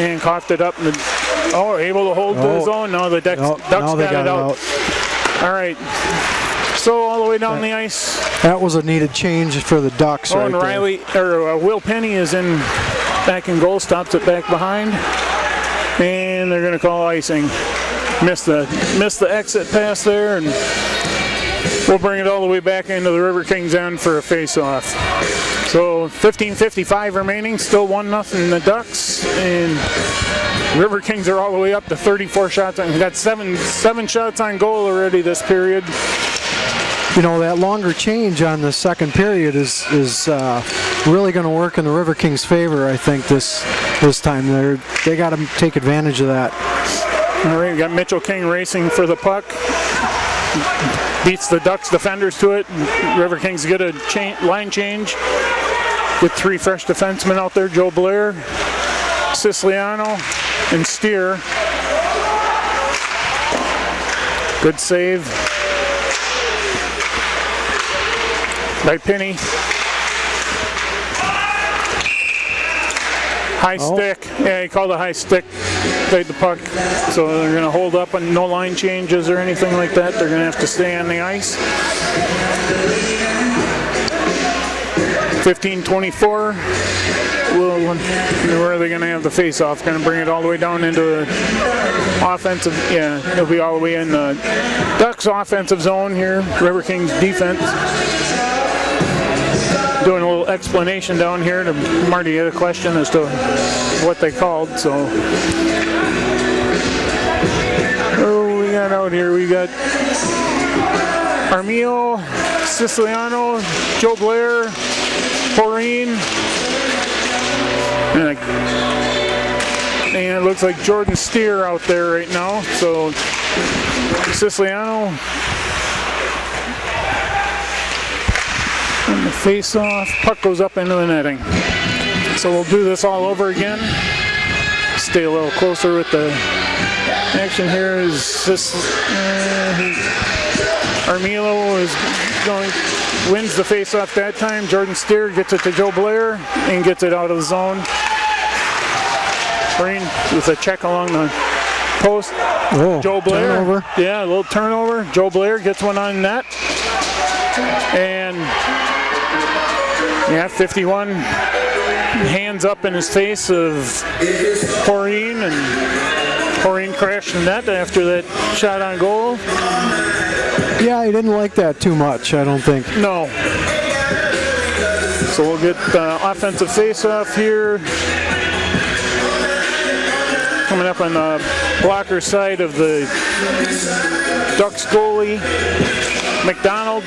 and coughed it up. And able to hold the zone. No, the Ducks got it out. All right, so all the way down the ice. That was a needed change for the Ducks right and there. Will Penny is back in goal, stops it back behind, and they're going to call icing. Missed the exit pass there, and we'll bring it all the way back into the Riverkings end for a face-off. So 15:55 remaining, still 1-0 the Ducks, and Riverkings are all the way up to 34 shots. We've got seven shots on goal already this period. You know, that longer change on the second period is really going to work in the Riverkings' favor, I think, this time. They got to take advantage of that. All right, we got Mitchell King racing for the puck. Beats the Ducks defenders to it. Riverkings get a line change with 3 fresh defensemen out there. Joe Blair, Siciliano, and Steer. Good save by Penny. High stick. Yeah, he called a high stick. Played the puck. So they're going to hold up and no line changes or anything like that. They're going to have to stay on the ice. 15-24. Where are they going to have the face-off? Going to bring it all the way down into the offensive. Yeah, it'll be all the way in the Ducks offensive zone here. Riverkings defense. Doing a little explanation down here. Marty had a question as to what they called. So, we got out here. We got Armillo, Siciliano, Joe Blair, Porine, and it looks like Jordan Steer out there right now. So Siciliano. And the face-off, puck goes up into the netting. So we'll do this all over again. Stay a little closer with the action here. Armillo is wins the face-off that time. Jordan Steer gets it to Joe Blair and gets it out of the zone. Green with a check along the post. Oh, Joe Blair. Turnover. Yeah, a little turnover. Joe Blair gets one on net. And 51 hands up in his face of Porine, and Porine crashed the net after that shot on goal. Yeah, he didn't like that too much, I don't think. No. So we'll get offensive face-off here. Coming up on the blocker side of the Ducks goalie. McDonald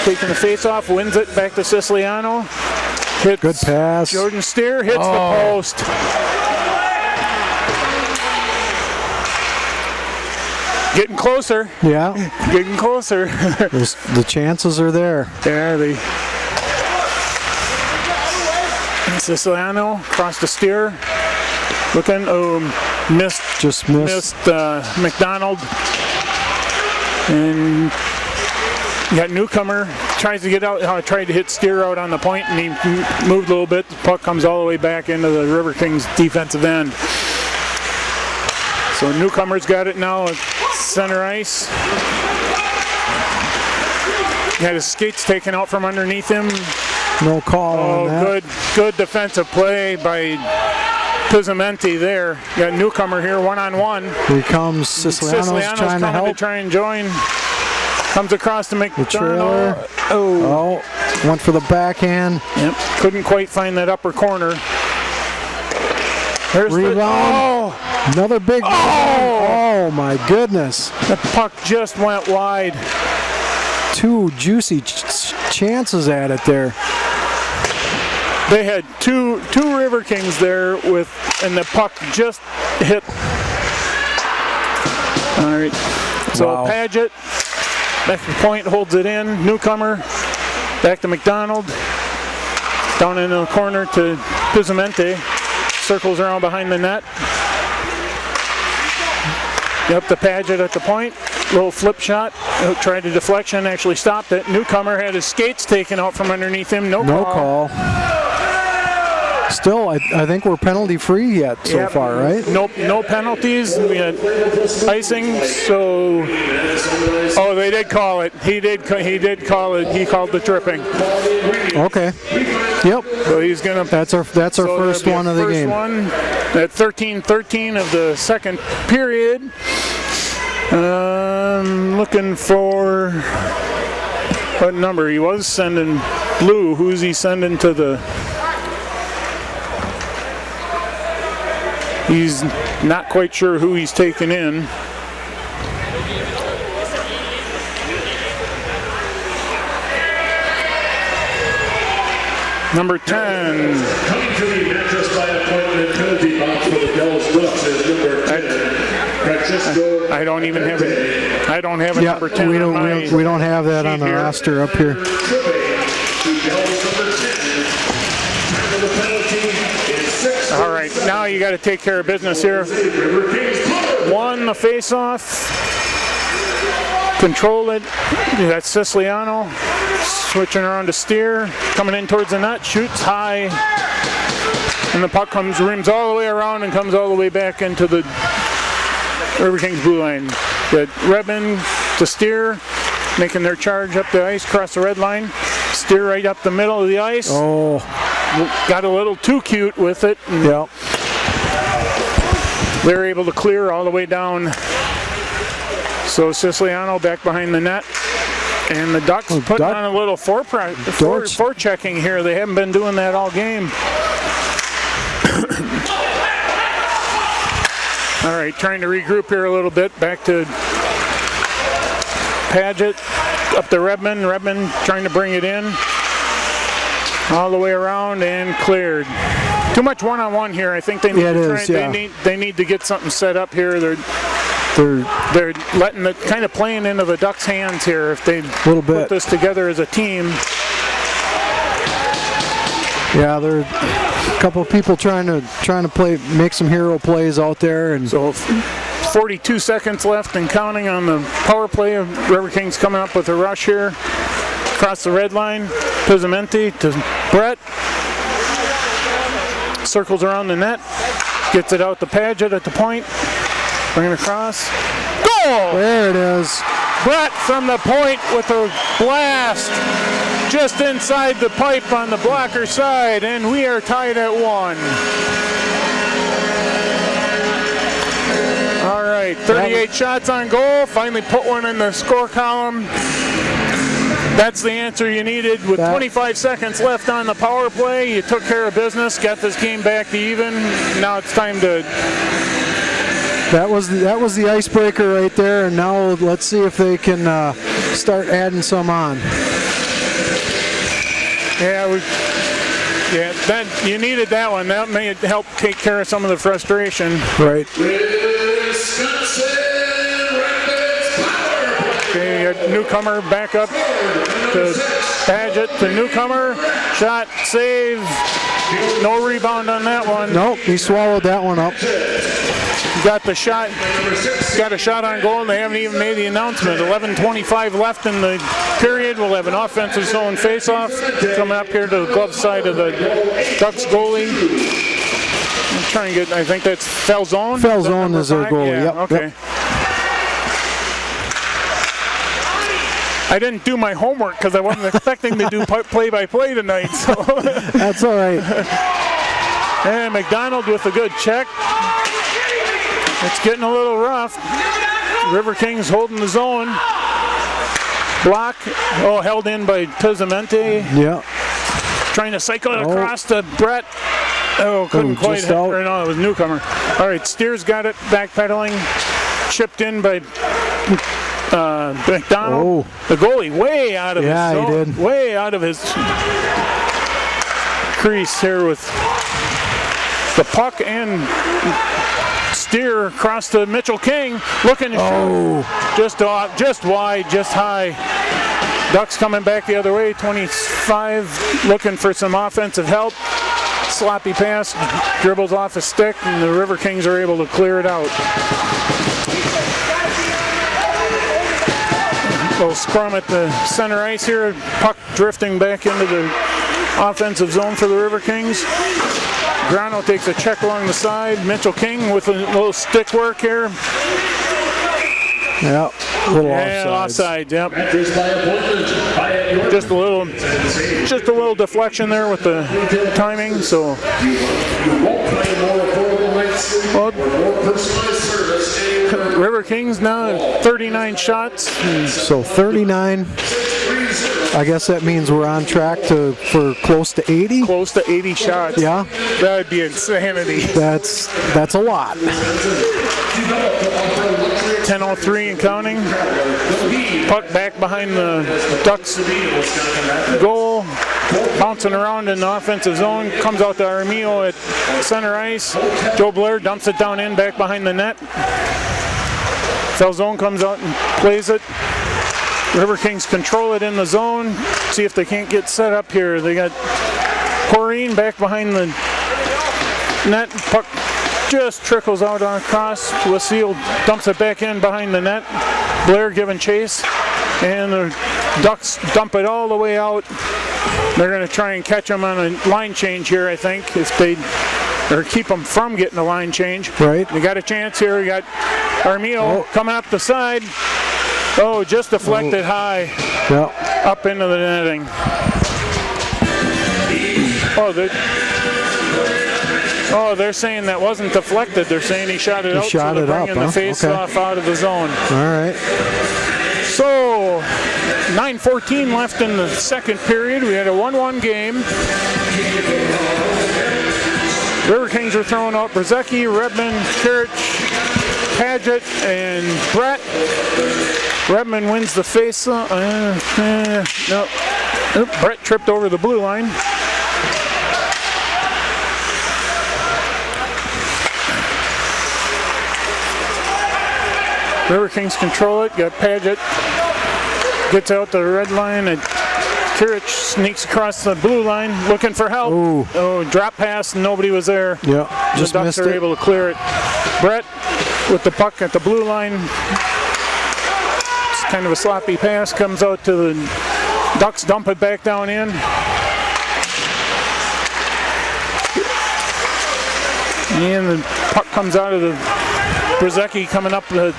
taking the face-off, wins it back to Siciliano. Hits good pass. Jordan Steer hits the post. Getting closer. Yeah. Getting closer. The chances are there. Yeah, Siciliano across the Steer. Looking, missed. Just missed. McDonald. And you got Newcomer, tries to get out, tried to hit Steer out on the point, and he moved a little bit. The puck comes all the way back into the Riverkings defensive end. So Newcomer's got it now at center ice. He had his skates taken out from underneath him. No call on that. Good defensive play by Pizzamenti there. You got Newcomer here one-on-one. Here comes Siciliano's trying to help. To try and join. Comes across to McDonald. Oh, went for the backhand. Yep. Couldn't quite find that upper corner. Here's rebound. Another big one. Oh my goodness. The puck just went wide. Two juicy chances at it there. They had two Riverkings there and the puck just hit. All right. So wow. Paget back to the point, holds it in. Newcomer back to McDonald. Down in the corner to Pizzamenti. Circles around behind the net. Up to Paget at the point. Little flip shot. Tried a deflection, actually stopped it. Newcomer had his skates taken out from underneath him. No call. Still, I think we're penalty free yet so far, right? No penalties. We had icing, so they did call it. He did call it. He called the tripping. Okay. Yep. So he's gonna. That's our first one of the game. One at 13-13 of the second period. Looking for what number he was sending. Blue. Who's he sending to the? He's not quite sure who he's taking in. Number 10. Coming to the mattress by appointment penalty box for the Dallas Ducks is number 10. I don't even have it. I don't have a number 10 we on my we don't have that on the roster up here. All right. right, now you got to take care of business here. Won the face-off. Control it. You got Siciliano switching around to Steer, coming in towards the net, shoots high, and the puck rims all the way around and comes all the way back into the Riverkings blue line. Got Redmond to Steer, making their charge up the ice, across the red line. Steer right up the middle of the ice. Oh, got a little too cute with it. yeah. They're able to clear all the way down. So Siciliano back behind the net. And the Ducks putting on a little forechecking here. They haven't been doing that all game. All right, trying to regroup here a little bit. Back to Paget, up to Redmond. Redmond trying to bring it in. All the way around and cleared. Too much one-on-one here. I think they need they need to get something set up here. They're letting the kind of playing into the Ducks' hands here if they put this together as a team. Yeah, there are a couple of people trying to make some hero plays out there, and so 42 seconds left and counting on the power play. Riverkings coming up with a rush here across the red line. Pizzamenti to Brett. Circles around the net, gets it out to Paget at the point. Bring it across. Goal! There it is. Brett from the point with a blast just inside the pipe on the blocker side, and we are tied at 1. All right, 38 shots on goal. Finally put one in the score column. That's the answer you needed. With 25 seconds left on the power play, you took care of business, got this game back to even. Now it's time to... That was the icebreaker right there, and now let's see if they can start adding some on. Yeah, that you needed that one. That may help take care of some of the frustration. Right. Okay, you got Newcomer back up to Paget to Newcomer. Shot, save. No rebound on that one. Nope, he swallowed that one up. Got the shot. Got a shot on goal, and they haven't even made the announcement. 11:25 left in the period. We'll have an offensive zone face-off coming up here to the glove side of the Ducks goalie. I'm trying to get. I think that's Falzone. Falzone is their goalie. Yeah, yep. Okay. Yep. I didn't do my homework because I wasn't expecting to do play-by-play tonight. So. That's all right. And McDonald with a good check. It's getting a little rough. Riverkings holding the zone. Block. Oh, held in by Pizzamenti. Yeah. Trying to cycle it across to Brett. Oh, couldn't quite hit. Or no, it was Newcomer. All right, Steers got it. Backpedaling. Chipped in by McDonald. Oh. The goalie way out of his zone. Yeah, he did. Way out of his crease here with the puck and Steer across to Mitchell King. Looking to shoot. Just off, just wide, just high. Ducks coming back the other way. 25 looking for some offensive help. Sloppy pass, dribbles off a stick, and the Riverkings are able to clear it out. Little scrum at the center ice here. Puck drifting back into the offensive zone for the Riverkings. Grano takes a check along the side. Mitchell King with a little stick work here. Yeah, a little offside. Yep. Just a little deflection there with the timing. So, well, Riverkings now 39 shots. So 39. I guess that means we're on track for close to 80. Close to 80 shots. Yeah. That would be insanity. That's a lot. 10:03 and counting. Puck back behind the Ducks goal. Bouncing around in the offensive zone. Comes out to Armillo at center ice. Joe Blair dumps it down in back behind the net. Falzone comes out and plays it. Riverkings control it in the zone. See if they can't get set up here. They got Corrine back behind the net. Puck just trickles out on across. Wasile dumps it back in behind the net. Blair giving chase. And the Ducks dump it all the way out. They're going to try and catch them on a line change here, I think, or keep them from getting a line change. Right. We got a chance here. We got Armio coming up the side. Oh, just deflected high up into the netting. They're saying that wasn't deflected. They're saying he shot it out. Shot so it up, bringing the face-off out of the zone. All right. So, 9:14 left in the second period. We had a 1-1 game. Riverkings are throwing out Brzezinski, Redmond, Kirich, Paget, and Brett. Redmond wins the face-off. No. Brett tripped over the blue line. Riverkings control it, got Paget, gets out the red line, and Kirich sneaks across the blue line looking for help. Ooh. Oh, drop pass, and nobody was there. Yeah, just the Ducks missed are it. able to clear it. Brett with the puck at the blue line. It's kind of a sloppy pass, comes out to the Ducks, dump it back down in. And the puck comes out of the Brzezinski coming up the.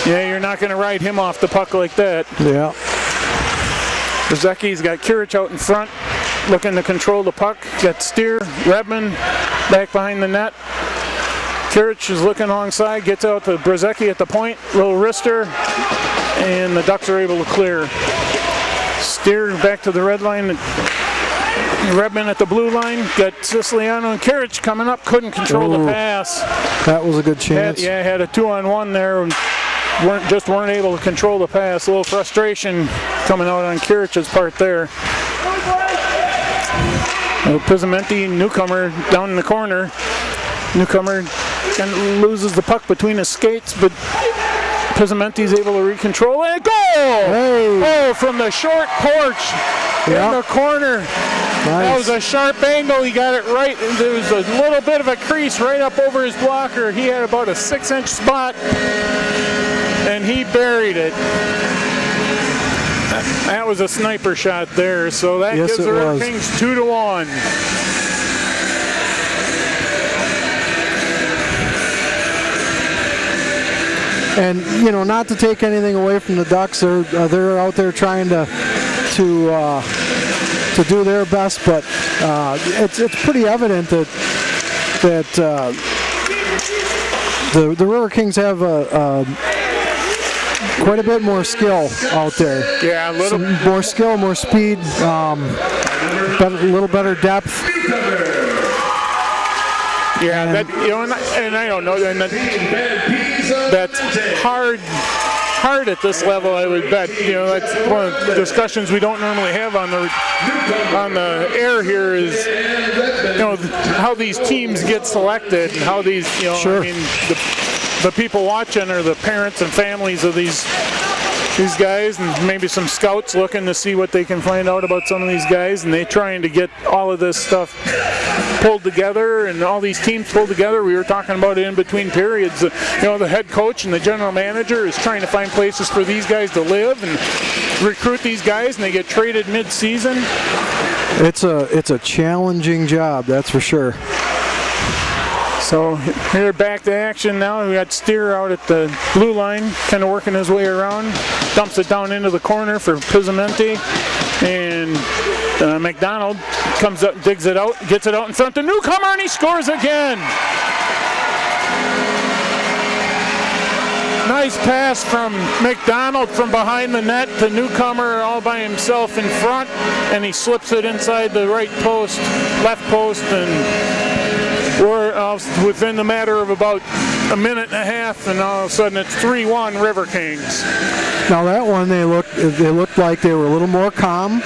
Yeah, you're not going to ride him off the puck like that. Yeah. Brzezinski's got Kirich out in front, looking to control the puck. Got Steer, Redmond back behind the net. Kirich is looking alongside, gets out to Brzezinski at the point, little wrister, and the Ducks are able to clear. Steer back to the red line. Redmond at the blue line, got Siciliano and Kirich coming up, couldn't control the pass. That was a good chance. Had a 2-on-1 there. Weren't able to control the pass. A little frustration coming out on Kirich's part there. Pizzamenti, newcomer, down in the corner. Newcomer kind of loses the puck between his skates, but Pizzamenti's able to recontrol it. Goal! Hey. Oh, from the short porch in the corner. Nice. That was a sharp angle. He got it right. There was a little bit of a crease right up over his blocker. He had about a 6-inch spot, and he buried it. That was a sniper shot there. So that gives the Riverkings 2-1. And not to take anything away from the Ducks, they're out there trying to do their best, but it's pretty evident that the Riverkings have quite a bit more skill out there. Yeah, a little more skill, more speed, a little better depth. Yeah, and I don't know, and that's hard at this level, I would bet. That's one of the discussions we don't normally have on the air here is, how these teams get selected and how these, Sure. I mean, the people watching are the parents and families of these guys, and maybe some scouts looking to see what they can find out about some of these guys, and they trying to get all of this stuff pulled together and all these teams pulled together. We were talking about it in between periods. The head coach and the general manager is trying to find places for these guys to live and recruit these guys, and they get traded mid-season. It's a challenging job, that's for sure. So here back to action now. We got Steer out at the blue line, kind of working his way around. Dumps it down into the corner for Pizzamenti. And McDonald comes up, digs it out, gets it out in front of newcomer, and he scores again. Nice pass from McDonald from behind the net to newcomer all by himself in front, and he slips it inside the right post, left post, and we're within the matter of about a minute and a half, and all of a sudden it's 3-1 Riverkings. Now that one, they looked like they were a little more calm,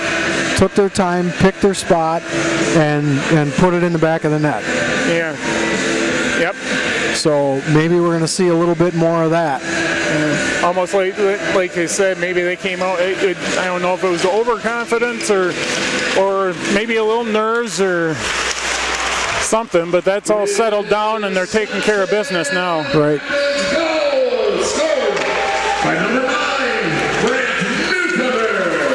took their time, picked their spot, and put it in the back of the net. Yeah. Yep. So maybe we're going to see a little bit more of that. Almost like I said, maybe they came out. I don't know if it was overconfidence or maybe a little nerves or something, but that's all settled down and they're taking care of business now. Right. Goal scored by number 9, Brent Newcomer.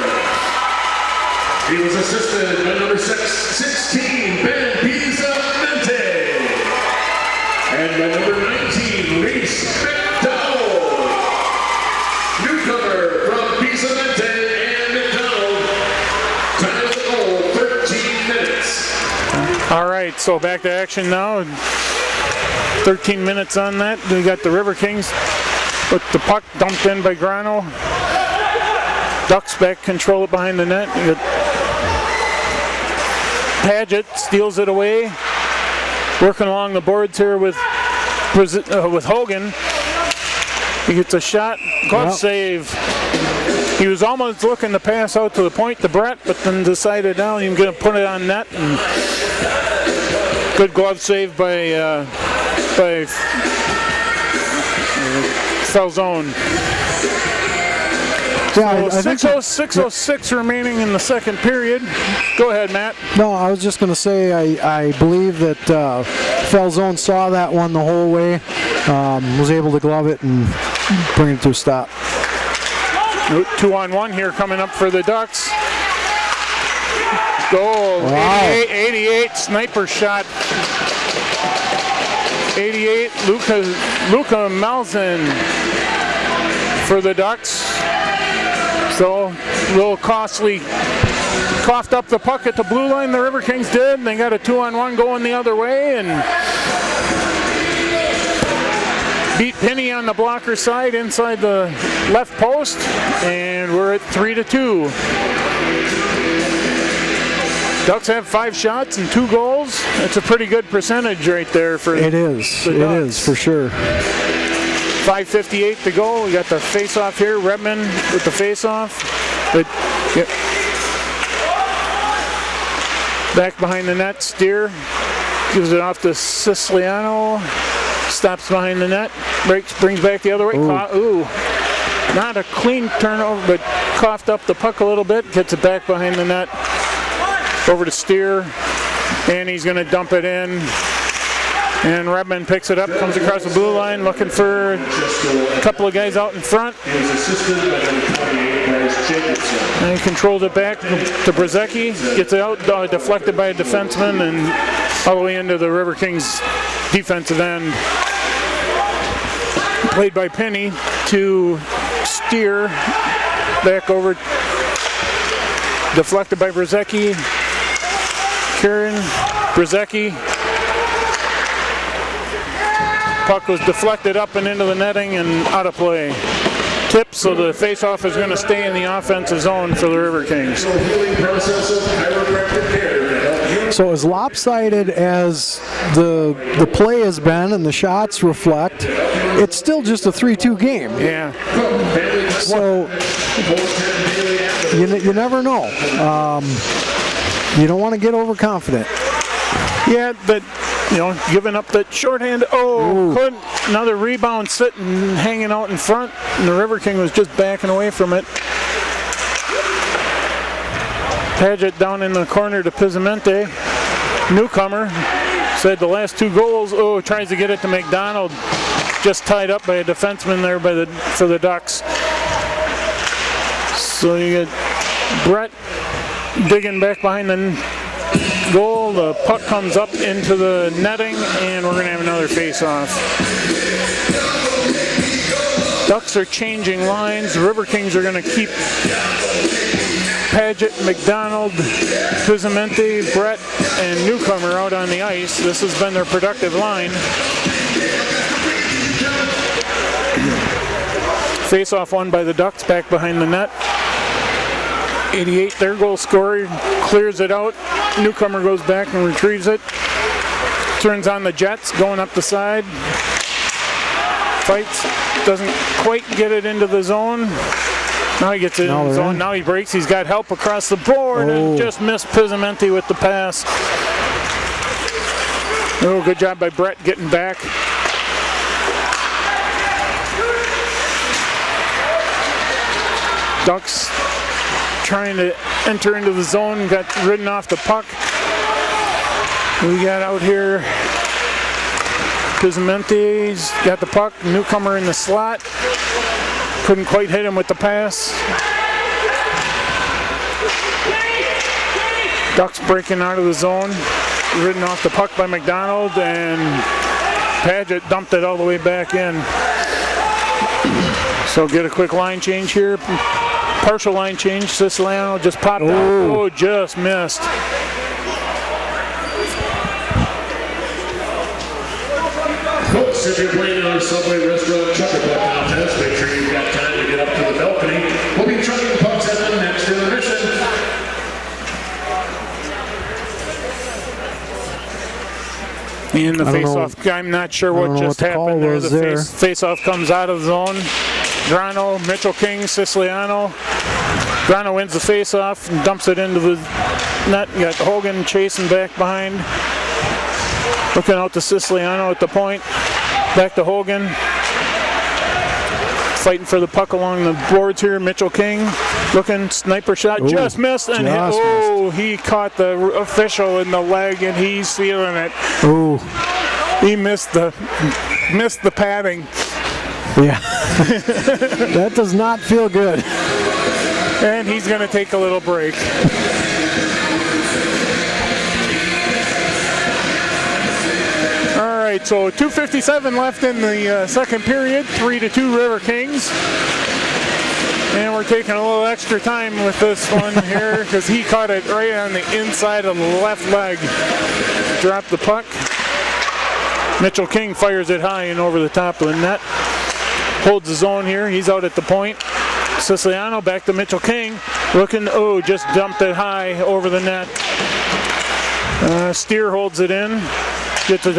He was assisted by number 16, Ben Pizza-Mente. And by number 19, Reese McDowell. Newcomer from Pizza-Mente and McDowell. Time of the goal, 13 minutes. All right, so back to action now. 13 minutes on that. We got the Riverkings with the puck dumped in by Grano. Ducks back, control it behind the net. You got Paget steals it away. Working along the boards here with Hogan. He gets a shot, glove save. He was almost looking to pass out to the point to Brett, but then decided now he's going to put it on net. And good glove save by Falzone. Yeah, So 6:06 remaining in the second period. Go ahead, Matt. No, I was just going to say I believe that Falzone saw that one the whole way, was able to glove it and bring it to a stop. 2-on-1 here coming up for the Ducks. Goal. Wow. 88 sniper shot. 88 Luca Malzin for the Ducks. So a little costly. Coughed up the puck at the blue line, the Riverkings did. They got a 2-on-1 going the other way and beat Penny on the blocker side inside the left post, and we're at 3-2. Ducks have 5 shots and 2 goals. That's a pretty good percentage right there for It is. It is for sure. 5:58 to go. We got the face-off here. Redmond with the face-off. But, yep. Back behind the net, Steer gives it off to Siciliano. Stops behind the net. Brings back the other way. Not a clean turnover, but coughed up the puck a little bit. Gets it back behind the net. Over to Steer. And he's going to dump it in. And Redmond picks it up, comes across the blue line, looking for a couple of guys out in front. And he controls it back to Brzezicki, gets it out, deflected by a defenseman, and all the way into the Riverkings defensive end. Played by Penny to Steer, back over, deflected by Brzezicki. Kieran, Brzezicki. Puck was deflected up and into the netting and out of play. Tip, so the face-off is going to stay in the offensive zone for the Riverkings. So as lopsided as the play has been and the shots reflect, it's still just a 3-2 game. Yeah. So you never know. You don't want to get overconfident. Yeah, but giving up that shorthand. Couldn't. Another rebound sitting, hanging out in front, and the Riverking was just backing away from it. Paget down in the corner to Pizzamente. Newcomer said the last 2 goals. Tries to get it to McDonald. Just tied up by a defenseman there for the Ducks. So you get Brett digging back behind the goal. The puck comes up into the netting, and we're going to have another face-off. Ducks are changing lines. The Riverkings are going to keep Paget, McDonald, Pizzamente, Brett, and Newcomer out on the ice. This has been their productive line. Face-off won by the Ducks back behind the net. 88, their goal scorer, clears it out. Newcomer goes back and retrieves it. Turns on the Jets, going up the side. Fights, doesn't quite get it into the zone. Now he gets it in the zone. Now he breaks. He's got help across the board and just missed Pizzamente with the pass. Good job by Brett getting back. Ducks trying to enter into the zone, got ridden off the puck. We got out here Pizzimente's got the puck, newcomer in the slot. Couldn't quite hit him with the pass. Ducks breaking out of the zone. Ridden off the puck by McDonald, and Paget dumped it all the way back in. So get a quick line change here. Partial line change. Siciliano just popped out. Oh, just missed. Folks, if you're playing in our Subway Restaurant Chucker Puck contest, make sure you've got time to get up to the balcony. We'll be chucking pucks at them next intermission. In the face-off, I'm not sure what just happened there. The face-off comes out of the zone. Grano, Mitchell King, Siciliano. Grano wins the face-off and dumps it into the net. You got Hogan chasing back behind. Looking out to Siciliano at the point. Back to Hogan. Fighting for the puck along the boards here. Mitchell King looking, sniper shot, just missed, and he caught the official in the leg, and he's feeling it. Oh, he missed the padding. Yeah, that does not feel good. And he's going to take a little break. All right, so 2:57 left in the second period, 3-2 River Kings. And we're taking a little extra time with this one here because he caught it right on the inside of the left leg. Dropped the puck. Mitchell King fires it high and over the top of the net. Holds the zone here. He's out at the point. Siciliano back to Mitchell King. Looking, just dumped it high over the net. Steer holds it in. Gets it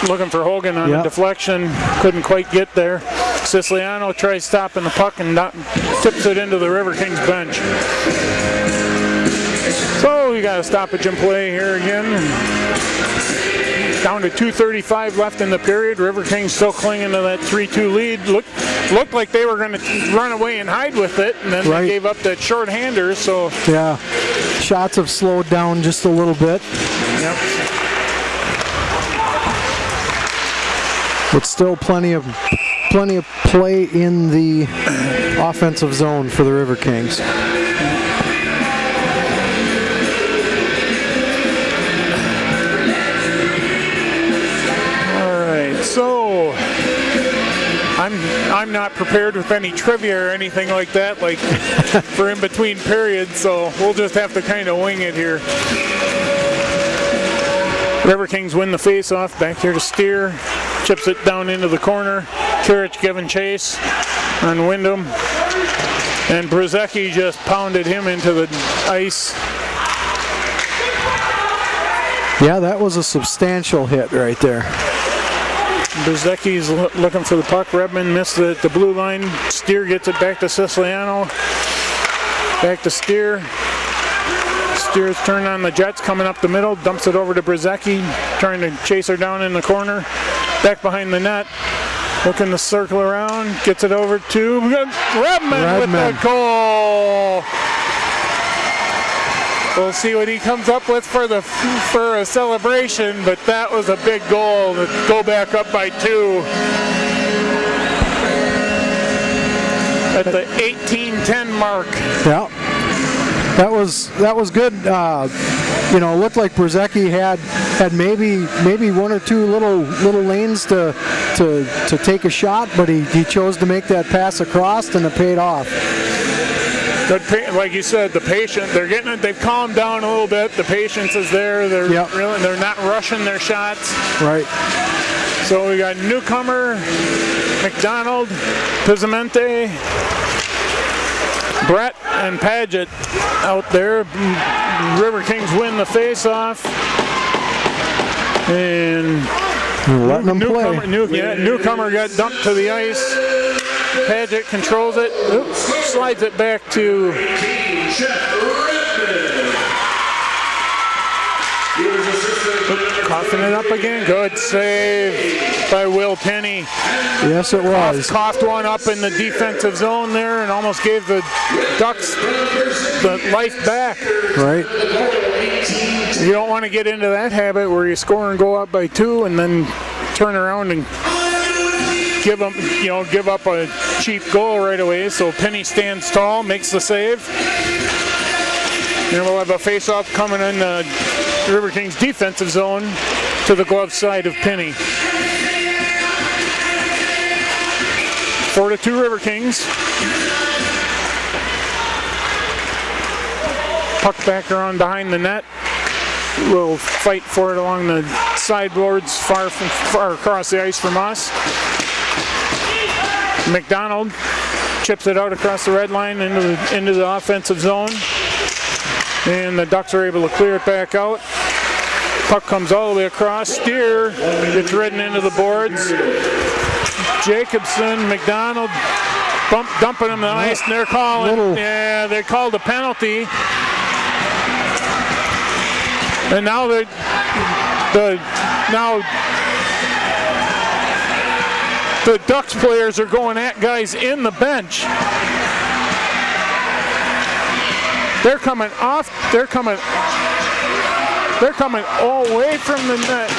looking for Hogan on a deflection. Couldn't quite get there. Siciliano tries stopping the puck and tips it into the River Kings bench. So we got a stoppage in play here again. Down to 2:35 left in the period. River Kings still clinging to that 3-2 lead. Looked like they were going to run away and hide with it, and then they gave up that short-hander. So yeah, shots have slowed down just a little bit. Yep. But still plenty of play in the offensive zone for the River Kings. All right, so I'm not prepared with any trivia or anything like that, like for in between periods. So we'll just have to kind of wing it here. River Kings win the face-off. Back here to Steer. Chips it down into the corner. Kirich giving chase on Wyndham. And Brzezicki just pounded him into the ice. Yeah, that was a substantial hit right there. Brzezicki's looking for the puck. Redmond missed it at the blue line. Steer gets it back to Siciliano. Back to Steer. Steer's turn on the Jets, coming up the middle, dumps it over to Brzezicki, trying to chase her down in the corner. Back behind the net, looking to circle around, gets it over to Redmond with the goal. We'll see what he comes up with for a celebration, but that was a big goal to go back up by 2. At the 18-10 mark. Yeah. That was good. It looked like Brzezicki had maybe one or two little lanes to take a shot, but he chose to make that pass across, and it paid off. Like you said, the patient, they're getting it. They've calmed down a little bit. The patience is there. They're not rushing their shots. Right. So we got newcomer, McDonald, Pizzimente, Brett, and Paget out there. River Kings win the face-off. And letting them play. Newcomer got dumped to the ice. Paget controls it. Slides it back to Coughing it up again. Good save by Will Penny. Yes, it was. Coughed one up in the defensive zone there and almost gave the Ducks the life back. Right. You don't want to get into that habit where you score and go up by 2 and then turn around and give up a cheap goal right away. So Penny stands tall, makes the save. And we'll have a face-off coming in the Riverkings defensive zone to the glove side of Penny. 4-2 Riverkings. Puck back around behind the net. We'll fight for it along the sideboards far across the ice from us. McDonald chips it out across the red line into the offensive zone. And the Ducks are able to clear it back out. Puck comes all the way across. Steer gets ridden into the boards. Jacobson, McDonald dumping him on the ice, and they're calling. Yeah, they called a penalty. And now the Ducks players are going at guys in the bench. They're coming off. They're coming all away from the net.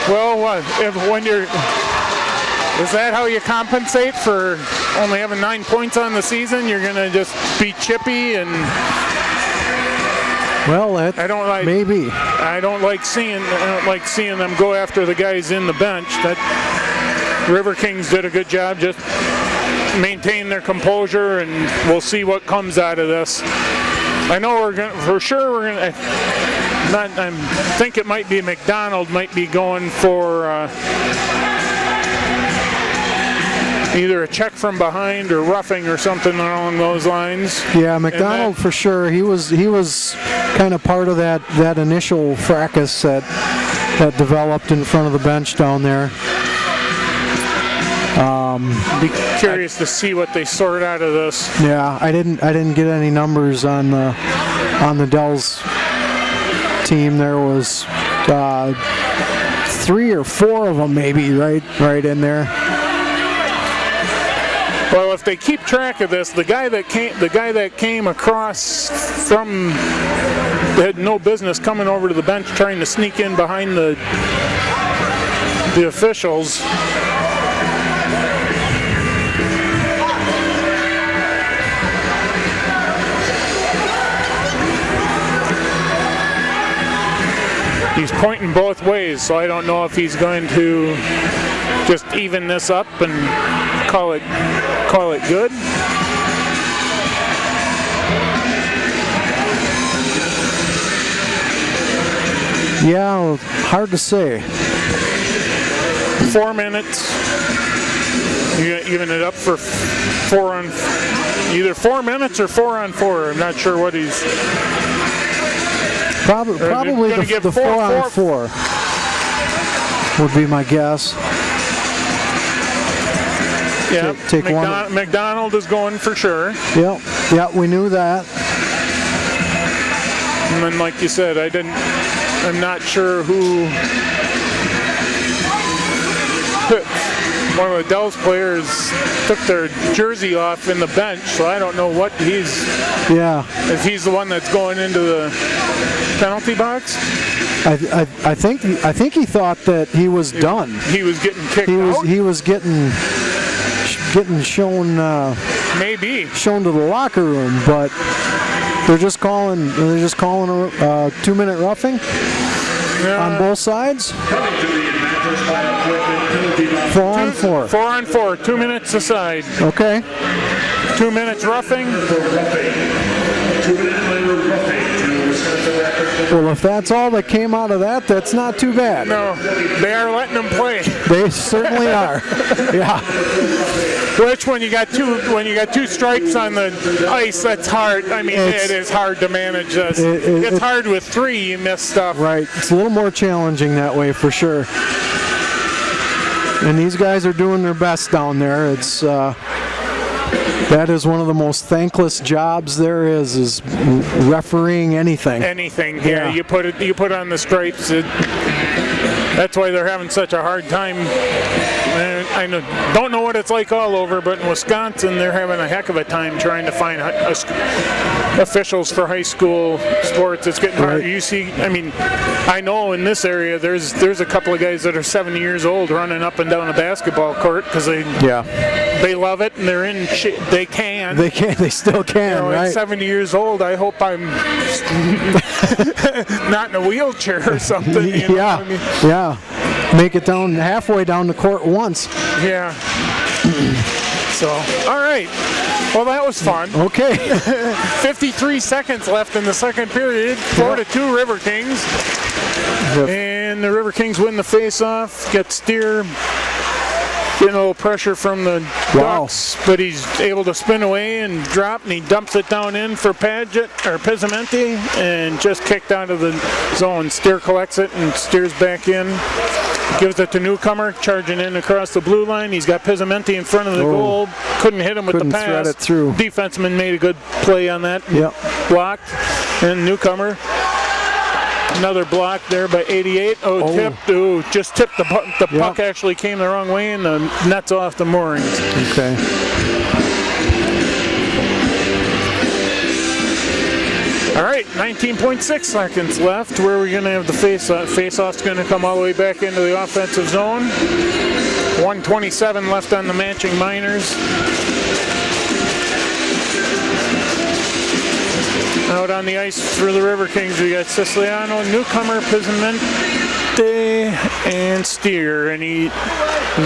Well, is that how you compensate for only having 9 points on the season? You're gonna just be chippy and. Well, maybe. I don't like seeing them go after the guys in the bench. That Riverkings did a good job, just maintain their composure, and we'll see what comes out of this. I know I think it might be McDonald might be going for either a check from behind or roughing or something along those lines. Yeah, McDonald for sure. He was kind of part of that initial fracas that developed in front of the bench down there. Be curious to see what they sort out of this. Yeah, I didn't get any numbers on the Dells team. There was 3 or 4 of them maybe right in there. Well, if they keep track of this, the guy that came across from had no business coming over to the bench trying to sneak in behind the officials. He's pointing both ways, so I don't know if he's going to just even this up and call it good. Yeah, hard to say. 4 minutes. You even it up for either 4 minutes or 4 on 4. I'm not sure what he's. Probably the 4 on 4 would be my guess. Yeah, take one. McDonald is going for sure. Yeah, we knew that. And then, like you said, I'm not sure who. One of the Dells players took their jersey off in the bench, so I don't know what he's. Yeah. If he's the one that's going into the penalty box. I think he thought that he was done. He was getting kicked out. He was getting shown. Maybe shown to the locker room, but they're just calling a 2-minute roughing on both sides. 4 on 4. 4 on 4. 2 minutes aside. Okay. 2 minutes roughing. Well, if that's all that came out of that, that's not too bad. No, they are letting them play. They certainly are. Yeah. Which, when you got two stripes on the ice, that's hard. I mean, it is hard to manage this. It's hard with 3. You miss stuff. Right. It's a little more challenging that way for sure. And these guys are doing their best down there. It's That is one of the most thankless jobs there is refereeing anything. Anything, yeah. You put it on the stripes. That's why they're having such a hard time. And I don't know what it's like all over, but in Wisconsin, they're having a heck of a time trying to find officials for high school sports. It's getting hard. You see, I mean, I know in this area, there's a couple of guys that are 70 years old running up and down a basketball court because they love it and they're in. They still can. Right? At 70 years old, I hope I'm not in a wheelchair or something. You know what I mean? Yeah. Make it down halfway down the court once. Yeah. So, all right. Well, that was fun. Okay. 53 seconds left in the second period. 4-2 River Kings. And the River Kings win the face-off. Get Steer. Getting a little pressure from the Ducks, but he's able to spin away and drop, and he dumps it down in for Pizzamenti, and just kicked out of the zone. Steer collects it and steers back in. Gives it to Newcomer, charging in across the blue line. He's got Pizzamenti in front of the goal. Couldn't hit him with the pass. Thread it through. Defenseman made a good play on that. Blocked. And Newcomer. Another block there by 88. Tipped. Just tipped the puck. The puck actually came the wrong way, and the net's off the moorings. Okay. All right, 19.6 seconds left. Where are we going to have the face-off? Face-off's going to come all the way back into the offensive zone. 1:27 left on the matching minors. Out on the ice for the River Kings, we got Siciliano, Newcomer, Pizzamenti, and Steer. And he's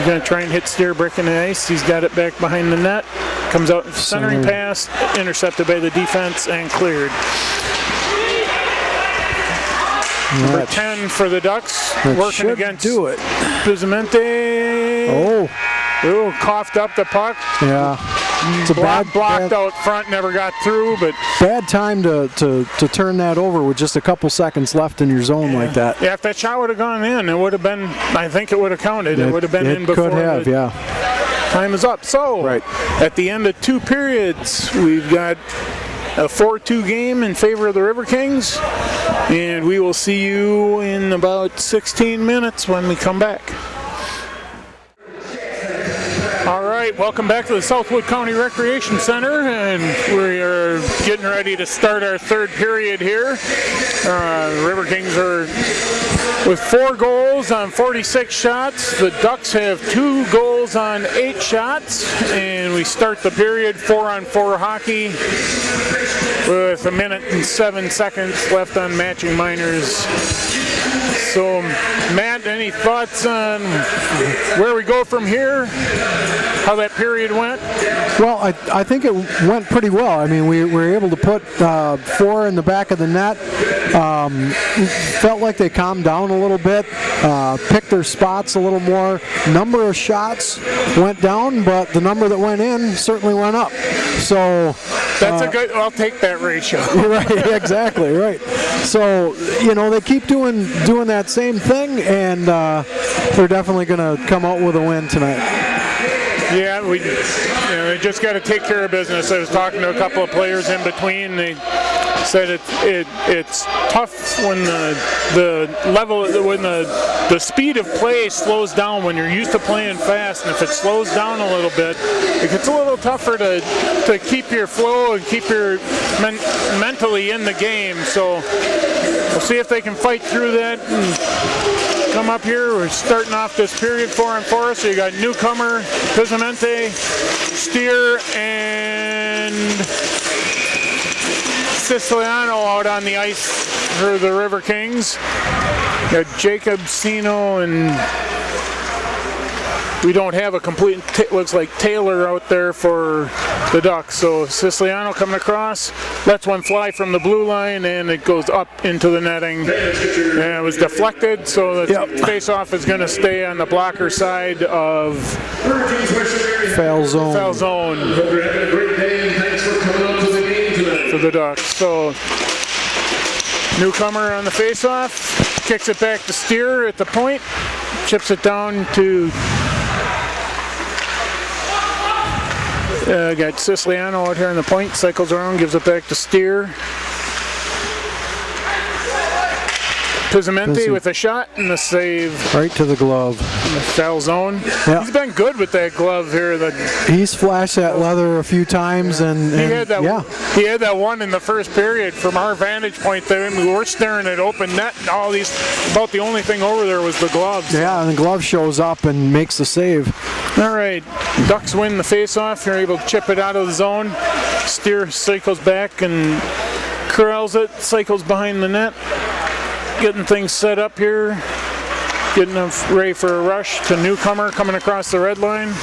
going to try and hit Steer, breaking the ice. He's got it back behind the net. Comes out centering pass, intercepted by the defense, and cleared. Number 10 for the Ducks, working against Pizzamenti. Coughed up the puck. Yeah. It's a blocked out front, never got through, but bad time to turn that over with just a couple seconds left in your zone like that. Yeah, if that shot would have gone in, it would have been. I think it would have counted. It would have been in before. It could have, time is up. So at the end of 2 periods, we've got a 4-2 game in favor of the River Kings, and we will see you in about 16 minutes when we come back. All right, welcome back to the Southwood County Recreation Center, and we are getting ready to start our third period here. River Kings are with 4 goals on 46 shots. The Ducks have 2 goals on 8 shots, and we start the period 4-on-4 hockey with 1 minute and 7 seconds left on matching minors. So, Matt, any thoughts on where we go from here? How that period went? Well, I think it went pretty well. I mean, we were able to put 4 in the back of the net. Felt like they calmed down a little bit, picked their spots a little more. Number of shots went down, but the number that went in certainly went up. So that's a good. I'll take that ratio. Right, exactly, right. So they keep doing that same thing, and they're definitely going to come out with a win tonight. Yeah, we just got to take care of business. I was talking to a couple of players in between. They said it's tough when the speed of play slows down when you're used to playing fast, and if it slows down a little bit, it gets a little tougher to keep your flow and keep your mentally in the game. So we'll see if they can fight through that and come up here. We're starting off this period 4-on-4. So you got Newcomer, Pizzamenti, Steer, and Siciliano out on the ice for the River Kings. You got Jacob, Sino, and we don't have a complete, looks like Taylor out there for the Ducks. So Siciliano coming across, lets one fly from the blue line, and it goes up into the netting. And it was deflected, so the face-off is going to stay on the blocker side of foul zone. For the Ducks. So Newcomer on the face-off, kicks it back to Steer at the point, chips it down to Got Siciliano out here on the point, cycles around, gives it back to Steer. Pizzamenti with a shot and a save. Right to the glove. In the foul zone. Yeah. He's been good with that glove here. He's flashed that leather a few times, and he had that one in the first period. From our vantage point there, we were staring at open net, and about the only thing over there was the gloves. Yeah, and the glove shows up and makes the save. All right, Ducks win the face-off. They're able to chip it out of the zone. Steer cycles back and corrals it, cycles behind the net. Getting things set up here, getting them ready for a rush to Newcomer coming across the red line.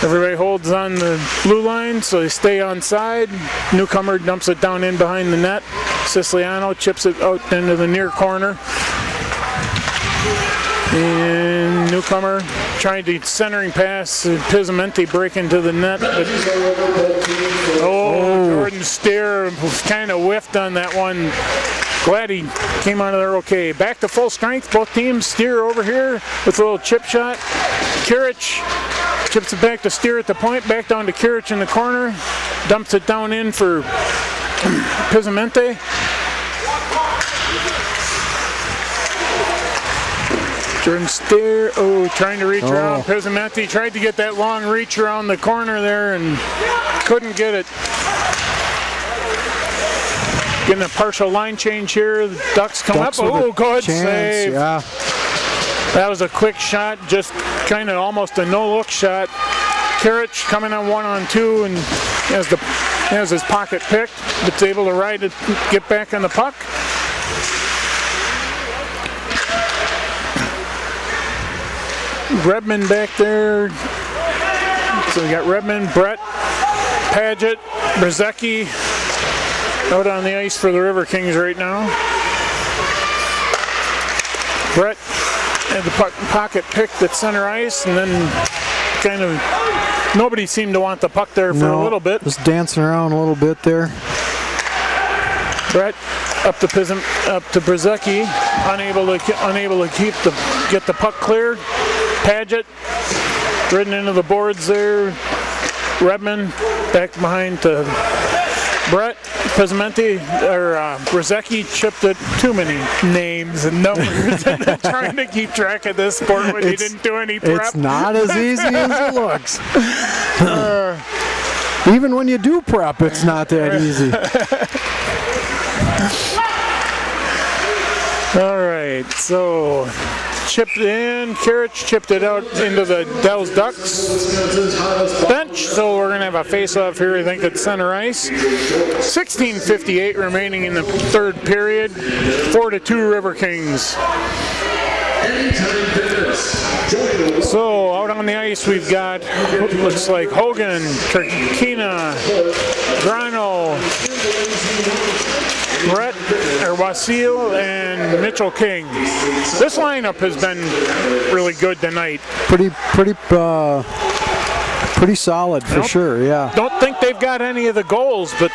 Everybody holds on the blue line, so they stay on side. Newcomer dumps it down in behind the net. Siciliano chips it out into the near corner. And Newcomer trying to centering pass, Pizzamenti breaking to the net. But, Jordan Steer kind of whiffed on that one. Glad he came out of there okay. Back to full strength, both teams. Steer over here with a little chip shot. Kirich chips it back to Steer at the point, back down to Kirich in the corner. Dumps it down in for Pizzamenti. Jordan Steer, trying to reach around. Pizzamenti tried to get that long reach around the corner there and couldn't get it. Getting a partial line change here. The Ducks come up. Good save. Yeah. That was a quick shot, just kind of almost a no-look shot. Kirich coming on 1-on-2 and has his pocket picked, but is able to ride it, get back on the puck. Redmond back there. So we got Redmond, Brett, Paget, Brzezicki out on the ice for the Riverkings right now. Brett had the pocket picked at center ice, and then kind of nobody seemed to want the puck there for a little bit. Just dancing around a little bit there. Brett up to Brzezicki, unable to get the puck cleared. Paget ridden into the boards there. Redmond back behind to Brett. Pizzamenti or Brzezicki chipped it. Too many names and numbers. Trying to keep track of this sport when you didn't do any prep. It's not as easy as it looks. Even when you do prep, it's not that easy. All right, so chipped in. Kirich chipped it out into the Dells Ducks bench. So we're going to have a face-off here, I think, at center ice. 16:58 remaining in the third period. 4-2 Riverkings. So out on the ice we've got what looks like Hogan, Turkina, Grano, Brett, or Wasil, and Mitchell King. This lineup has been really good tonight. Pretty solid for sure, yeah. Don't think they've got any of the goals, but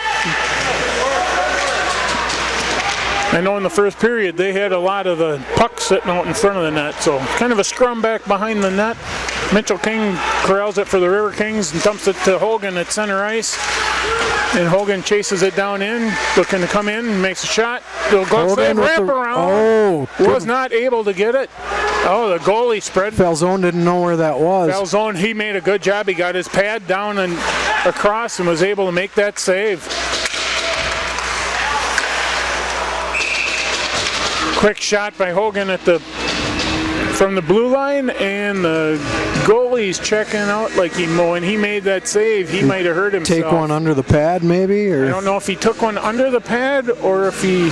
I know in the first period they had a lot of the pucks sitting out in front of the net, so kind of a scrum back behind the net. Mitchell King corrals it for the Riverkings and dumps it to Hogan at center ice. And Hogan chases it down in, looking to come in, makes a shot. The glove save, wrap around. Was not able to get it. The goalie spread. Falzone didn't know where that was. Falzone, he made a good job. He got his pad down and across and was able to make that save. Quick shot by Hogan from the blue line, and the goalie's checking out like when he made that save, he might have hurt himself. Take one under the pad, maybe, or I don't know if he took one under the pad or if he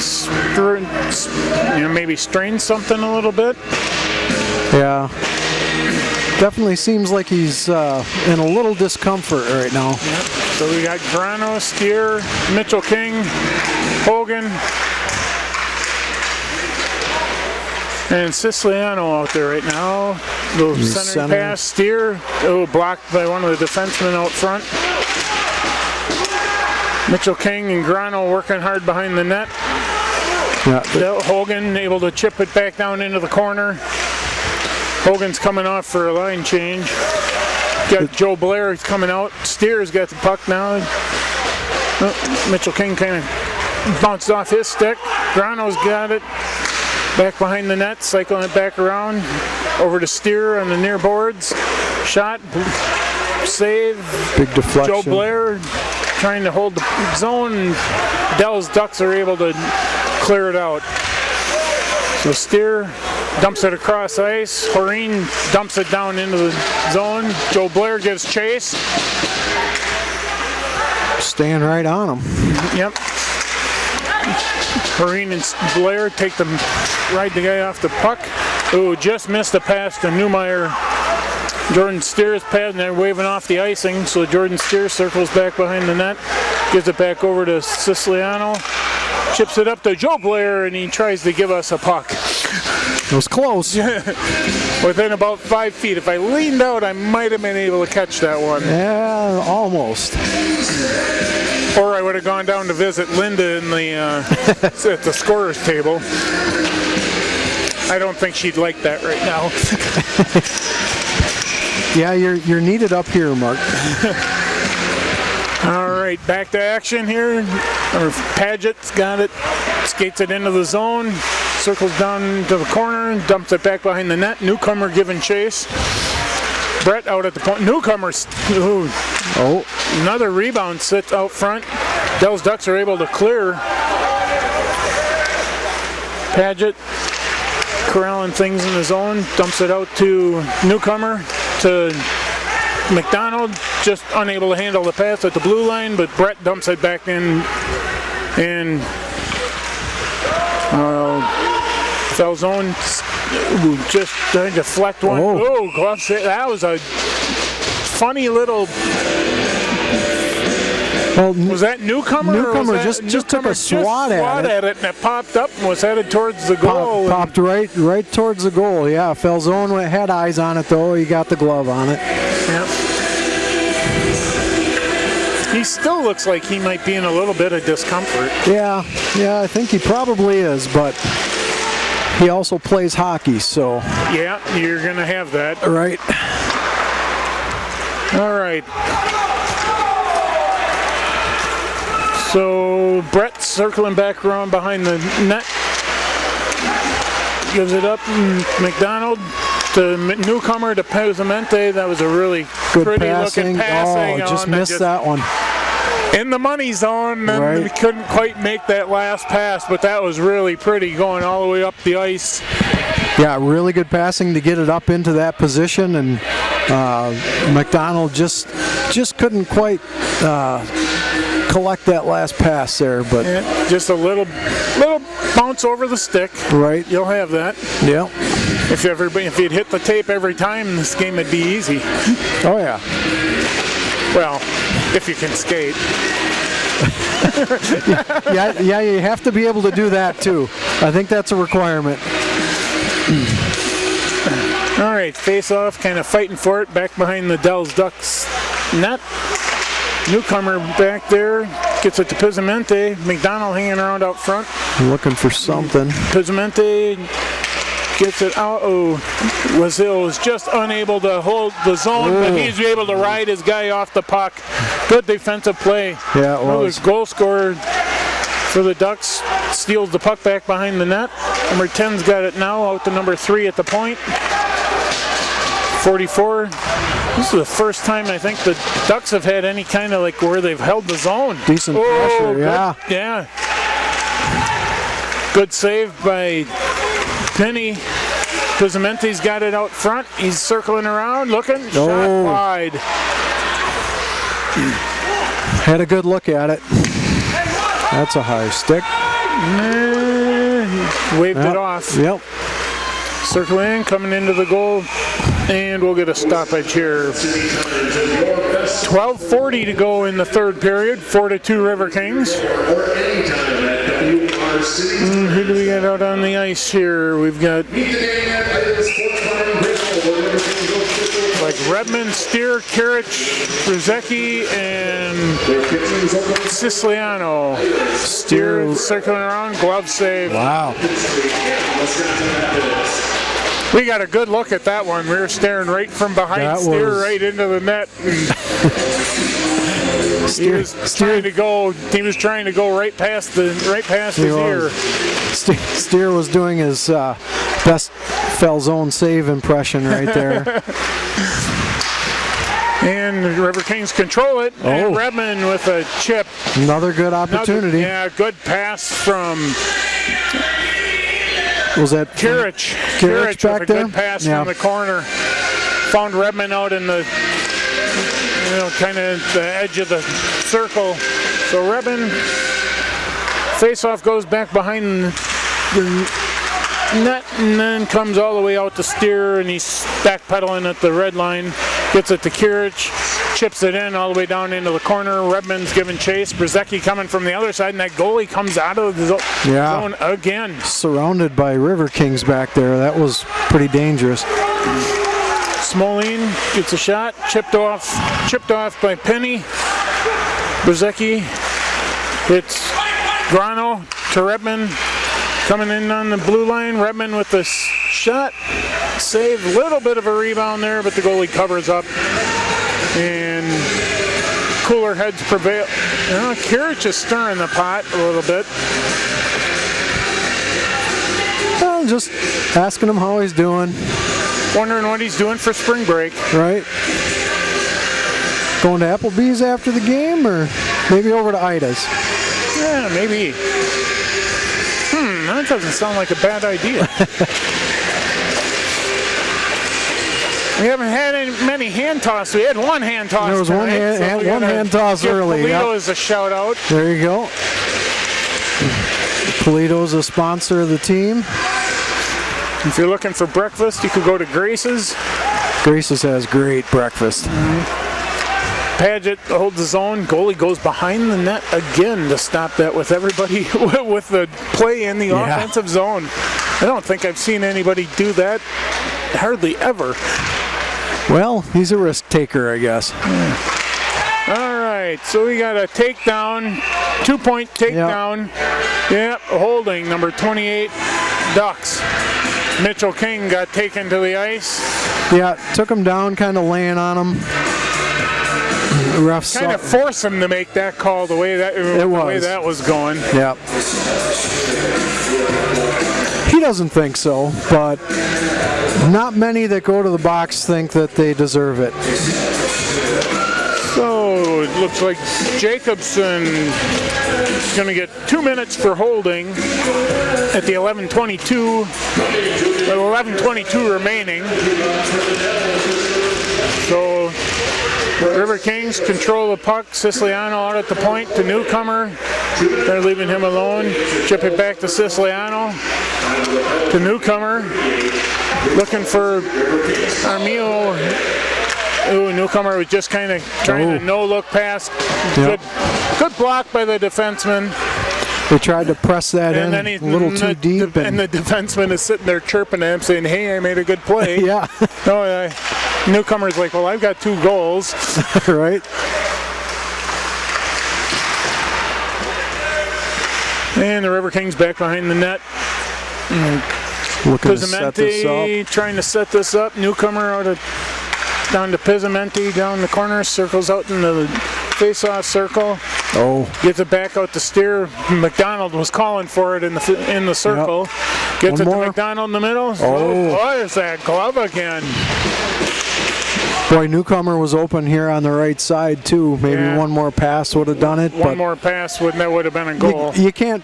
maybe strained something a little bit. Yeah, definitely seems like he's in a little discomfort right now. Yep. So we got Grano, Steer, Mitchell King, Hogan, and Siciliano out there right now. Little center pass, Steer. Blocked by one of the defensemen out front. Mitchell King and Grano working hard behind the net. Yeah. Hogan able to chip it back down into the corner. Hogan's coming off for a line change. Got Joe Blair coming out. Steer's got the puck now. Oh, Mitchell King kind of bounced off his stick. Grano's got it. Back behind the net, cycling it back around. Over to Steer on the near boards. Shot. Save. Big deflection. Joe Blair trying to hold the zone. Dell's Ducks are able to clear it out. So Steer dumps it across ice. Horeen dumps it down into the zone. Joe Blair gives chase. Staying right on him. Yep. Horeen and Blair take them, ride the guy off the puck. Ooh, just missed a pass to Newmeyer. Jordan Steer's pad, and they're waving off the icing, so Jordan Steer circles back behind the net, gives it back over to Siciliano, chips it up to Joe Blair, and he tries to give us a puck. It was close. Within about 5 feet. If I leaned out, I might have been able to catch that one. Yeah, almost. Or I would have gone down to visit Linda in the at the scorer's table. I don't think she'd like that right now. Yeah, you're needed up here, Mark. All right, back to action here. Paget's got it, skates it into the zone, circles down to the corner, dumps it back behind the net. Newcomer giving chase. Brett out at the point. Newcomer's. Oh, another rebound sits out front. Dell's Ducks are able to clear. Paget corralling things in the zone, dumps it out to Newcomer, to McDonald, just unable to handle the pass at the blue line, but Brett dumps it back in, and Falzone just trying to deflect one. Oh, glove save. That was a funny little. Well, was that Newcomer? Newcomer or was that just took a swat at it, and it popped up and was headed towards the goal. Popped right towards the goal. Yeah, Falzone had eyes on it though. He got the glove on it. Yep. He still looks like he might be in a little bit of discomfort. Yeah, I think he probably is, but he also plays hockey, so. Yeah, you're gonna have that. Right. All right. So Brett circling back around behind the net. Gives it up. McDonald to Newcomer to Pezzamente. That was a really good pretty passing. looking passing. Oh, just missed that one. In the money zone, and we couldn't quite make that last pass, but that was really pretty going all the way up the ice. Yeah, really good passing to get it up into that position, and McDonald just couldn't quite collect that last pass there, but yeah, just a little bounce over the stick. Right, you'll have that. Yeah. If you'd hit the tape every time, this game would be easy. Oh yeah. Well, if you can skate. yeah, you have to be able to do that too. I think that's a requirement. All right, face off, kind of fighting for it, back behind the Dell's Ducks net. Newcomer back there, gets it to Pizzamente. McDonald hanging around out front. Looking for something. Pizzamente gets it out. Oh, Lazille was just unable to hold the zone, but he's able to ride his guy off the puck. Good defensive play. Yeah, it was. Another goal scorer for the Ducks. Steals the puck back behind the net. Number 10's got it now, out to number 3 at the point. 44. This is the first time I think the Ducks have had any kind of like where they've held the zone. Decent pressure, yeah. Good, yeah. Good save by Penny. Pizzamente's got it out front. He's circling around, looking. Shot wide. Had a good look at it. That's a high stick. Waved it off. Yep. Circling, coming into the goal, and we'll get a stoppage here. 12:40 to go in the third period. 4-2 Riverkings. Who do we got out on the ice here? We've got like Redmond, Steer, Kirich, Bruzecki, and Siciliano. Steer circling around, glove save. Wow. We got a good look at that one. We were staring right from behind, right into the net. He was trying to go right past his ear. Steer was doing his best fell zone save impression right there. And the Riverkings control it. And Redmond with a chip. Another good opportunity. Good pass from was that Kirich. Kirich back with a there? good pass from the corner. Found Redmond out in the kind of the edge of the circle. So Redmond face-off goes back behind the net and then comes all the way out to Steer, and he's backpedaling at the red line. Gets it to Kirich, chips it in all the way down into the corner. Redmond's giving chase. Brzezicki coming from the other side, and that goalie comes out of the zone again. Surrounded by Riverkings back there. That was pretty dangerous. Smoline gets a shot, chipped off by Penny. Brzezicki hits Grano to Redmond. Coming in on the blue line, Redmond with the shot. Save, a little bit of a rebound there, but the goalie covers up. And cooler heads prevail. Kirich is stirring the pot a little bit. Well, just asking him how he's doing. Wondering what he's doing for spring break. Right. Going to Applebee's after the game, or maybe over to Ida's? Yeah, maybe. That doesn't sound like a bad idea. We haven't had many hand tosses. We had one hand toss. There was tonight, one hand toss early. Polito is a shout out. There you go. Polito's a sponsor of the team. If you're looking for breakfast, you could go to Grace's. Grace's has great breakfast. Paget holds his own. Goalie goes behind the net again to stop that with everybody with the play in the offensive zone. I don't think I've seen anybody do that hardly ever. Well, he's a risk taker, I guess. All right, so we got a takedown, 2-point takedown. Yep, holding number 28, Ducks. Mitchell King got taken to the ice. Yeah, took him down, kind of laying on him. Refs kind of forced him to make that call the way that was going. Yeah. He doesn't think so, but not many that go to the box think that they deserve it. So it looks like Jacobson is going to get 2 minutes for holding at the 11:22 remaining. So Riverkings control the puck. Siciliano out at the point to Newcomer. They're leaving him alone. Chip it back to Siciliano. To Newcomer. Looking for Armio. Newcomer was just kind of trying to no-look pass. Yep. Good block by the defenseman. They tried to press that in a little too deep. And the defenseman is sitting there chirping at him saying, hey, I made a good play. Yeah. Newcomer's like, well, I've got 2 goals. Right. And the Riverkings back behind the net. Looking to set this up. Trying to set this up. Newcomer down to Pizzamenti, down the corner, circles out into the face-off circle. Gets it back out to Steer. McDonald was calling for it in the circle. Yep. Gets it to McDonald in the middle. There's that glove again. Boy, Newcomer was open here on the right side too. Maybe one more pass would have done it. One more pass would have been a goal. You can't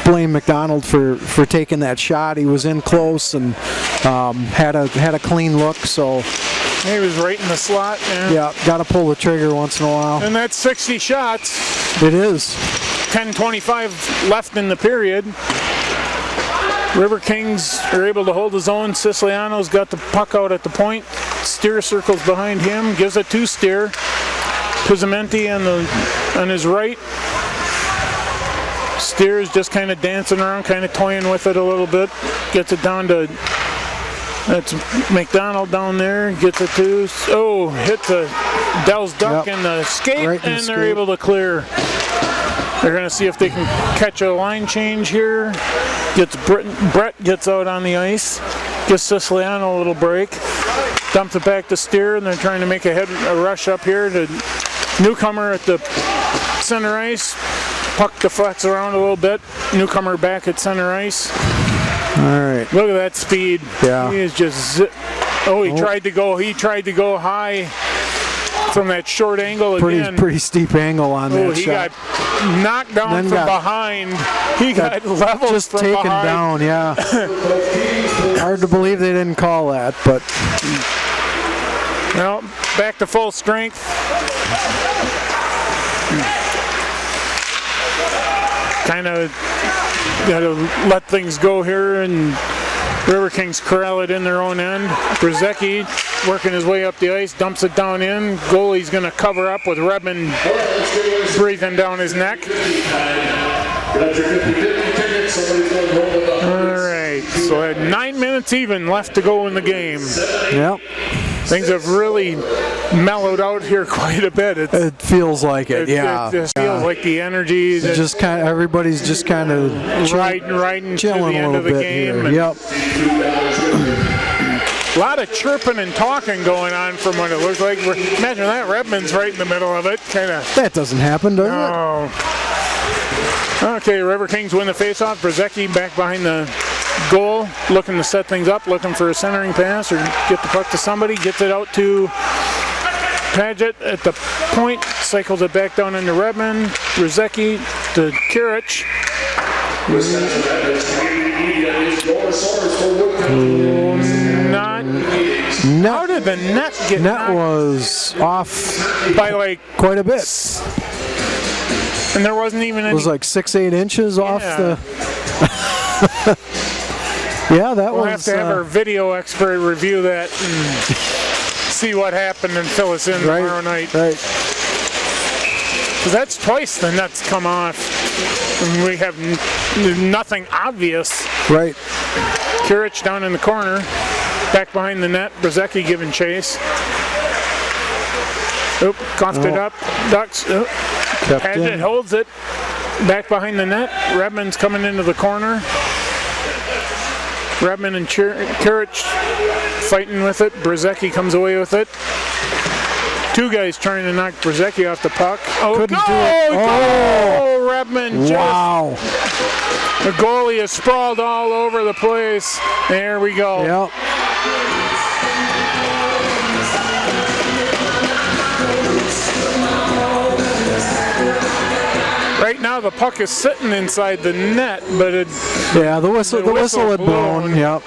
blame McDonald for taking that shot. He was in close and had a clean look. So he was right in the slot. Yeah, got to pull the trigger once in a while. And that's 60 shots. It is. 10:25 left in the period. Riverkings are able to hold his own. Siciliano's got the puck out at the point. Steer circles behind him, gives it to Steer. Pizzamenti on his right. Steer is just kind of dancing around, kind of toying with it a little bit. Gets it down to, that's McDonald down there. Gets it to, hit the Dell's duck in the skate, and they're able to clear. They're going to see if they can catch a line change here. Brett gets out on the ice, gives Siciliano a little break, dumps it back to Steer, and they're trying to make a rush up here to Newcomer at the center ice. Puck deflects around a little bit. Newcomer back at center ice. All right. Look at that speed. Yeah. He is just he tried to go high from that short angle again. Pretty steep angle on that he shot. got knocked down from behind. He got leveled just from taken behind. down, yeah. Hard to believe they didn't call that, but well, back to full strength. Kind of got to let things go here, and Riverkings corral it in their own end. Brzezicki working his way up the ice, dumps it down in. Goalie's going to cover up with Redmond breathing down his neck. All right, so at 9 minutes even left to go in the game. Yep. Things have really mellowed out here quite a bit. It feels like it, yeah. It just feels like the energy. Just kind of everybody's just kind of riding to the end of the game. Yep. A lot of chirping and talking going on from what it looks like. Imagine that, Redmond's right in the middle of it. That doesn't happen, does it? Okay, Riverkings win the faceoff. Brzezicki back behind the goal, looking to set things up, looking for a centering pass or get the puck to somebody. Gets it out to Paget at the point, cycles it back down into Redmond. Brzezicki to Kirich. How did the net get knocked? Was off by like quite a bit. And there wasn't even any. It was like 6-8 inches off the. Yeah, that we'll was. We'll have to have our video expert review that and see what happened and fill us in tomorrow night. Right. Because that's twice the net's come off. And we have nothing obvious. Right. Kirich down in the corner, back behind the net. Brzezicki giving chase. Oop, coughed it up. Ducks. Paget holds it. Back behind the net. Redmond's coming into the corner. Redmond and Kirich fighting with it. Brzezicki comes away with it. Two guys trying to knock Brzezicki off the puck. Couldn't do it. Oh, Redmond just. Wow. The goalie is sprawled all over the place. There we go. Yep. Right now the puck is sitting inside the net, but it. Yeah, the whistle had blown. Yep.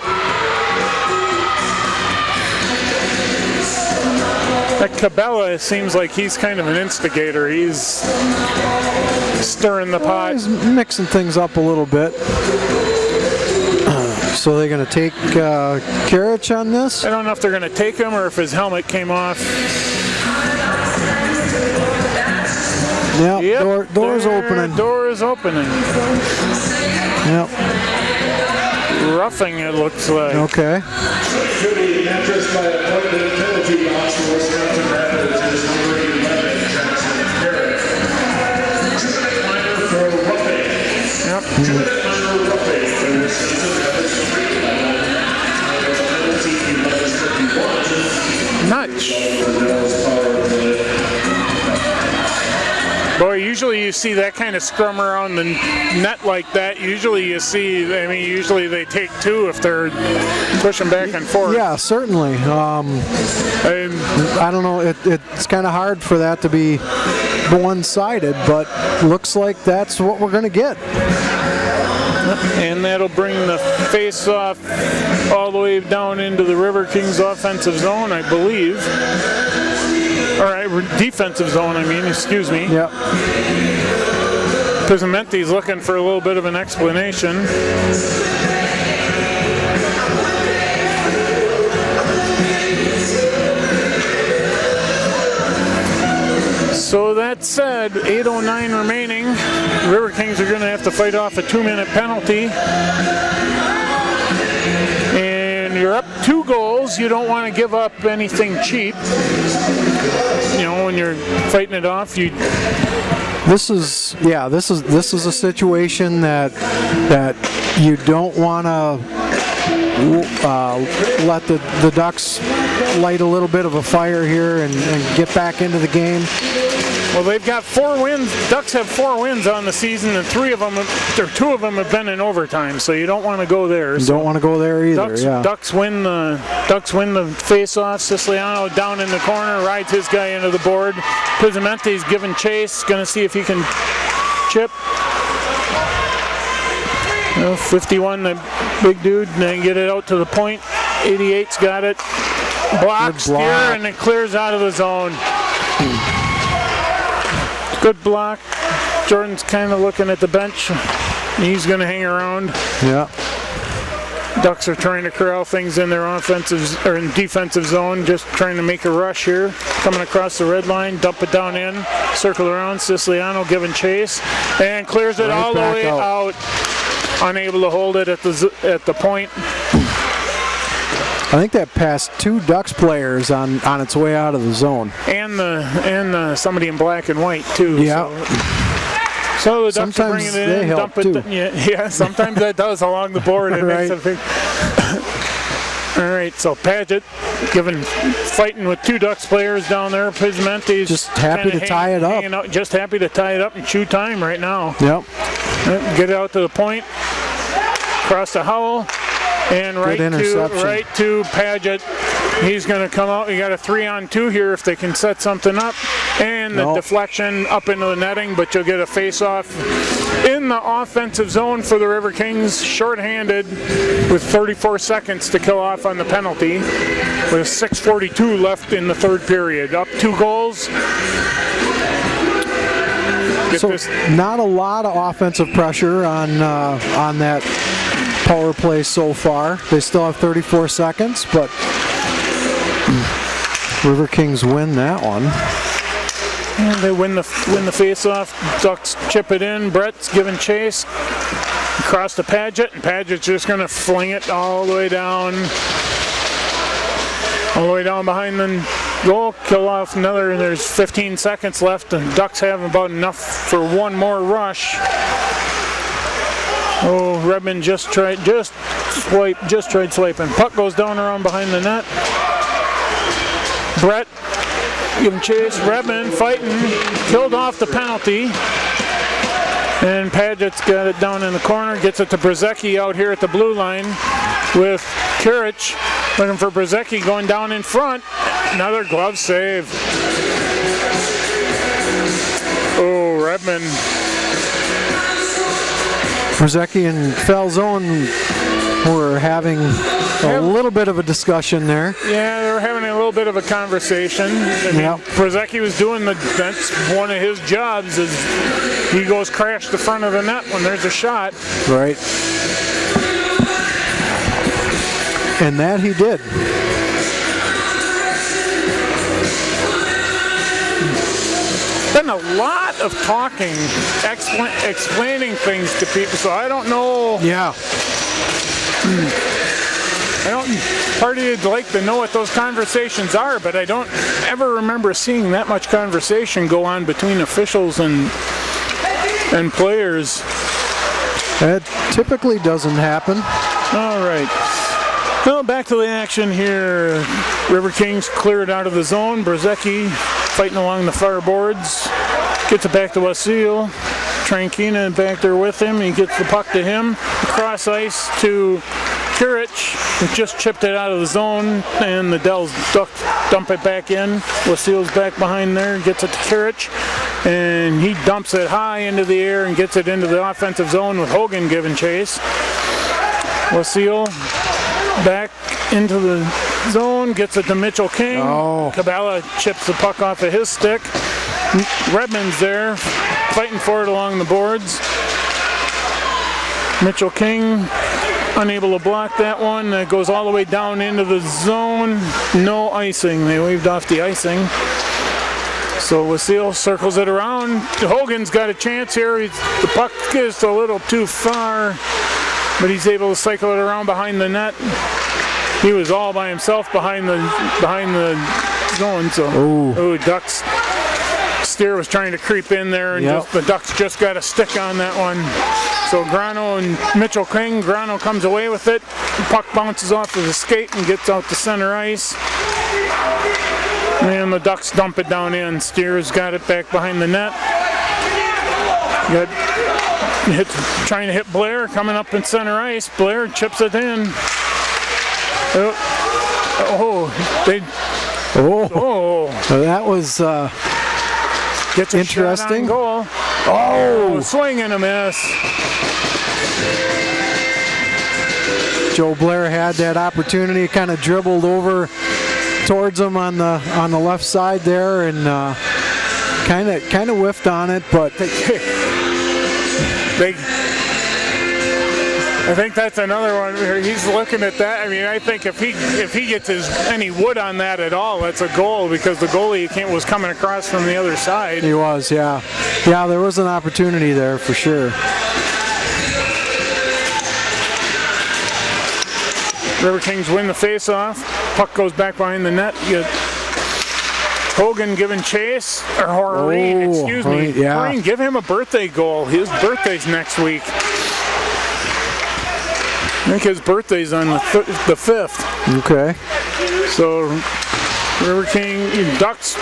That Cabela seems like he's kind of an instigator. He's stirring the pot. He's mixing things up a little bit. So they're going to take Kirich on this? I don't know if they're going to take him or if his helmet came off. Yep, door's opening. Door is opening. Yep. Roughing, it looks like. Okay. Yep. Nudge. Boy, usually you see that kind of scrum around the net like that. Usually you see, usually they take two if they're pushing back and forth. Yeah, certainly. I don't know, it's kind of hard for that to be one-sided, but looks like that's what we're going to get. And that'll bring the face-off all the way down into the Riverkings offensive zone, I believe. All right, defensive zone, excuse me. Yep. Pizzamenti's looking for a little bit of an explanation. So that said, 8:09 remaining. Riverkings are going to have to fight off a 2-minute penalty. And you're up 2 goals. You don't want to give up anything cheap. When you're fighting it off, you This is a situation that you don't want to let the Ducks light a little bit of a fire here and get back into the game. Well, they've got 4 wins. Ducks have 4 wins on the season, and 2 of them have been in overtime. So you don't want to go there. You don't want to go there either. Ducks win the face-off. Siciliano down in the corner, rides his guy into the board. Pizzimente's giving chase, going to see if he can chip. 51, the big dude, and then get it out to the point. 88's got it. Blocks here, and it clears out of the zone. Good block. Jordan's kind of looking at the bench. He's going to hang around. Yeah. Ducks are trying to corral things in their offensive or in defensive zone, just trying to make a rush here. Coming across the red line, dump it down in, circle around. Siciliano giving chase and clears it all the way out. Unable to hold it at the point. I think that passed 2 Ducks players on its way out of the zone. And somebody in black and white too. Yeah. So the Ducks are bringing it in, dump it. Yeah, sometimes that does along the board. It makes a big. All right, so Paget fighting with 2 Ducks players down there. Pizzimente's just happy to tie it up. Just happy to tie it up and chew time right now. Yep. Get it out to the point. Cross to Howell. And right to Paget. He's going to come out. You got a 3-on-2 here if they can set something up. And the deflection up into the netting, but you'll get a face-off in the offensive zone for the Riverkings. Short-handed with 34 seconds to kill off on the penalty. With 6:42 left in the third period. Up 2 goals. Not a lot of offensive pressure on that power play so far. They still have 34 seconds, but Riverkings win that one. And they win the face-off. Ducks chip it in. Brett's giving chase. Across to Paget, and Paget's just going to fling it all the way down. All the way down behind the goal. Kill off another, and there's 15 seconds left. And Ducks have about enough for one more rush. Oh, Redmond just tried swiping. Puck goes down around behind the net. Brett giving chase. Redmond fighting, killed off the penalty. And Paget's got it down in the corner, gets it to Brzezicki out here at the blue line with Kirich. Looking for Brzezicki going down in front. Another glove save. Oh, Redmond. Brzezicki and Falzone were having a little bit of a discussion there. Yeah, they were having a little bit of a conversation. Brzezicki was doing that's one of his jobs is he goes crash the front of the net when there's a shot. Right. And that he did. Been a lot of talking, explaining things to people, so I don't know. Yeah. Part of you'd like to know what those conversations are, but I don't ever remember seeing that much conversation go on between officials and players. That typically doesn't happen. All right. Well, back to the action here. Riverkings cleared out of the zone. Brzezicki fighting along the far boards. Gets it back to Wasile. Trankina back there with him. He gets the puck to him. Across ice to Kirich, who just chipped it out of the zone, and the Dells dump it back in. Wasile's back behind there, gets it to Kirich, and he dumps it high into the air and gets it into the offensive zone with Hogan giving chase. Wasile back into the zone, gets it to Mitchell King. Cabela chips the puck off of his stick. Redmond's there, fighting for it along the boards. Mitchell King unable to block that one. That goes all the way down into the zone. No icing. They waved off the icing. So Wasile circles it around. Hogan's got a chance here. The puck is a little too far, but he's able to cycle it around behind the net. He was all by himself behind the zone. So Ducks Steer was trying to creep in there, and the Ducks just got a stick on that one. So Grano and Mitchell King, Grano comes away with it. The puck bounces off of the skate and gets out to center ice. And the Ducks dump it down in. Steer's got it back behind the net. Trying to hit Blair, coming up in center ice. Blair chips it in. That was gets a interesting. Shot on goal. Swing and a miss. Joe Blair had that opportunity, kind of dribbled over towards him on the left side there, and kind of whiffed on it, but I think that's another one where he's looking at that. I mean, I think if he gets any wood on that at all, that's a goal, because the goalie was coming across from the other side. He was, yeah. Yeah, there was an opportunity there for sure. Riverkings win the face-off. Puck goes back behind the net. You get Hogan giving chase, or Horeen, excuse me. Yeah. Horeen, give him a birthday goal. His birthday's next week. I think his birthday's on the 5th. Okay. So River King Ducks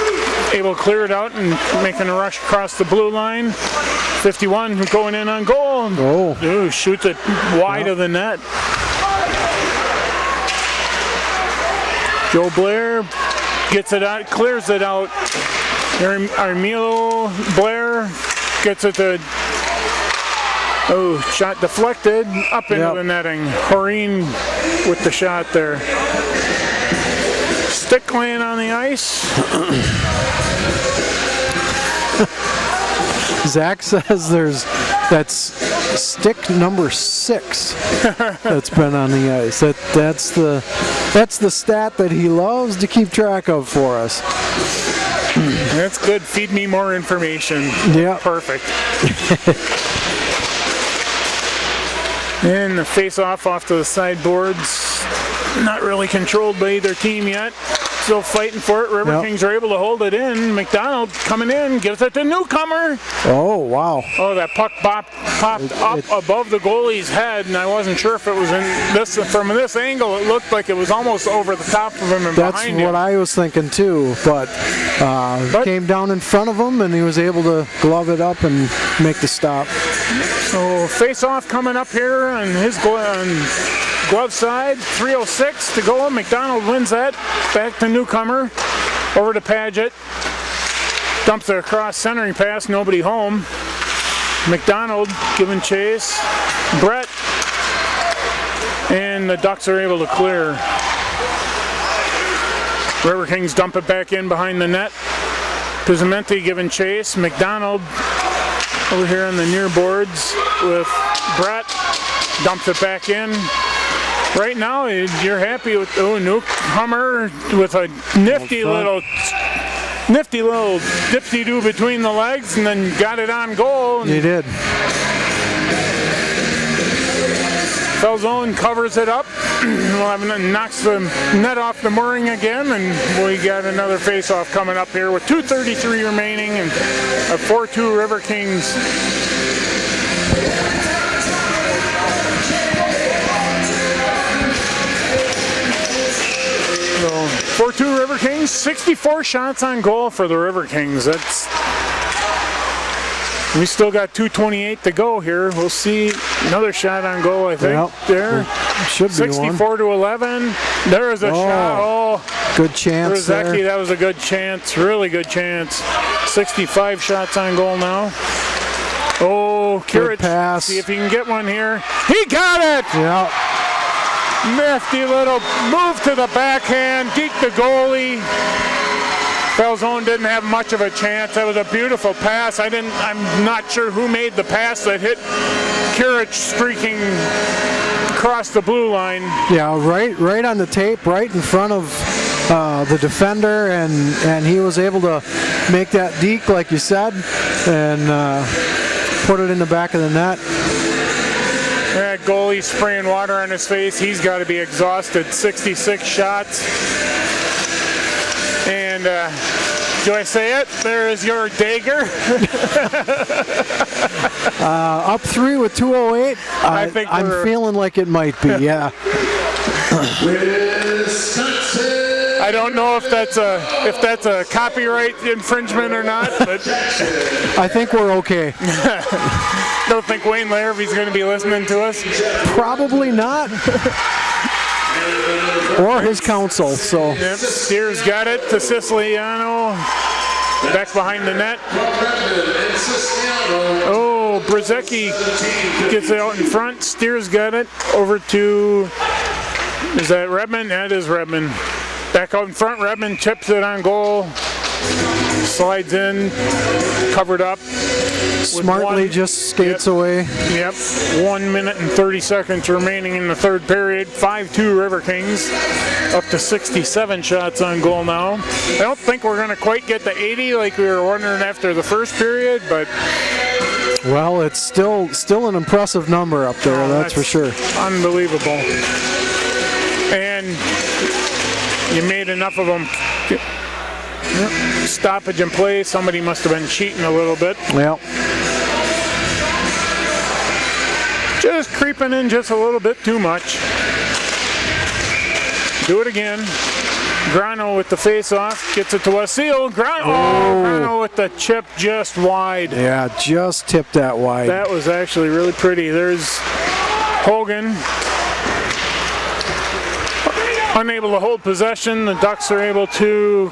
able to clear it out and making a rush across the blue line. 51 going in on goal. Shoots it wide of the net. Joe Blair gets it out, clears it out. Armilo Blair gets it to. Shot deflected up into the netting. Horeen with the shot there. Stick laying on the ice. Zach says that's stick number 6 that's been on the ice. That's the stat that he loves to keep track of for us. That's good. Feed me more information. Yeah. Perfect. And the face-off to the sideboards. Not really controlled by either team yet. Still fighting for it. Riverkings are able to hold it in. McDonald coming in, gives it to newcomer. Oh, wow. Oh, that puck popped up above the goalie's head, and I wasn't sure if it was in this. From this angle, it looked like it was almost over the top of him and behind him. That's what I was thinking too, but came down in front of him, and he was able to glove it up and make the stop. So face-off coming up here on his glove side. 3:06 to go. McDonald wins that. Back to newcomer. Over to Paget. Dumps it across, centering pass. Nobody home. McDonald giving chase. Brett. And the Ducks are able to clear. Riverkings dump it back in behind the net. Pizzamenti giving chase. McDonald over here on the near boards with Brett. Dumps it back in. Right now, you're happy with newcomer with a nifty little dipsy-do between the legs, and then got it on goal. He did. Falzone covers it up. Knocks the net off the mooring again, and we got another face-off coming up here with 2:33 remaining, and a 4-2 Riverkings. 4-2 Riverkings, 64 shots on goal for the Riverkings. We still got 2:28 to go here. We'll see another shot on goal, I think. There. Should be 64 to 11. There is a shot. Good chance there. That was a good chance. Really good chance. 65 shots on goal now. Kirich. Pass. See if he can get one here. He got it! Yeah. Nifty little move to the backhand, deked the goalie. Falzone didn't have much of a chance. That was a beautiful pass. I'm not sure who made the pass that hit Kirich streaking across the blue line. Yeah, right on the tape, right in front of the defender, and he was able to make that deke, like you said, and put it in the back of the net. That goalie spraying water on his face. He's got to be exhausted. 66 shots. And Do I say it? There is your dagger. Up 3 with 2:08. I think I'm feeling like it might be. Yeah. Wisconsin. I don't know if that's a copyright infringement or not, but I think we're okay. don't think Wayne Larrabee's going to be listening to us. Probably not. Or his counsel. So. Yep. Steers got it to Siciliano. Back behind the net. Oh, Brzezicki gets it out in front. Steers got it over to. Is that Redmond? That is Redmond. Back out in front, Redmond chips it on goal, slides in, covered up. Smartly just skates away. Yep, 1 minute and 30 seconds remaining in the third period. 5-2 Riverkings, up to 67 shots on goal now. I don't think we're going to quite get to 80 like we were wondering after the first period, but... Well, it's still an impressive number up there, that's for sure. Unbelievable. And you made enough of them. Stoppage in play. Somebody must have been cheating a little bit. Well. Just creeping in just a little bit too much. Do it again. Grano with the face-off. Gets it to Wasil. Grano with the chip just wide. Yeah, just tipped that wide. That was actually really pretty. There's Hogan. Unable to hold possession, the Ducks are able to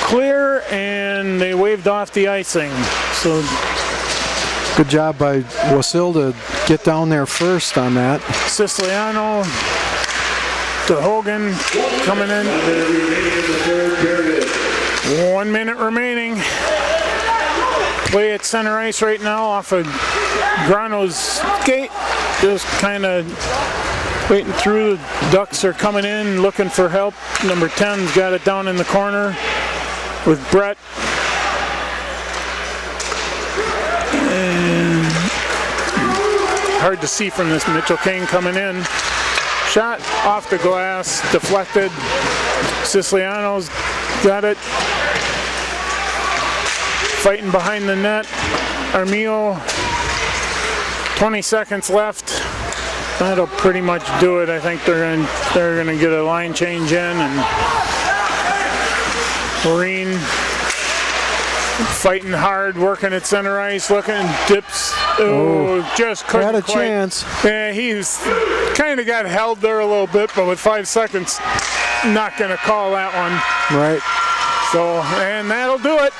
clear, and they waved off the icing. So good job by Wasil to get down there first on that. Siciliano to Hogan coming in. 1 minute remaining. Play at center ice right now off of Grano's skate. Just kind of waiting through. The Ducks are coming in looking for help. Number 10's got it down in the corner with Brett. And hard to see from this. Mitchell Kane coming in. Shot off the glass, deflected. Siciliano's got it. Fighting behind the net. Armillo, 20 seconds left. That'll pretty much do it. I think they're gonna get a line change in, and Marine fighting hard, working at center ice, looking, dips. Oh, just couldn't had a quite. Chance. Yeah, he's kind of got held there a little bit, but with 5 seconds, not gonna call that one. Right. So, and that'll do it.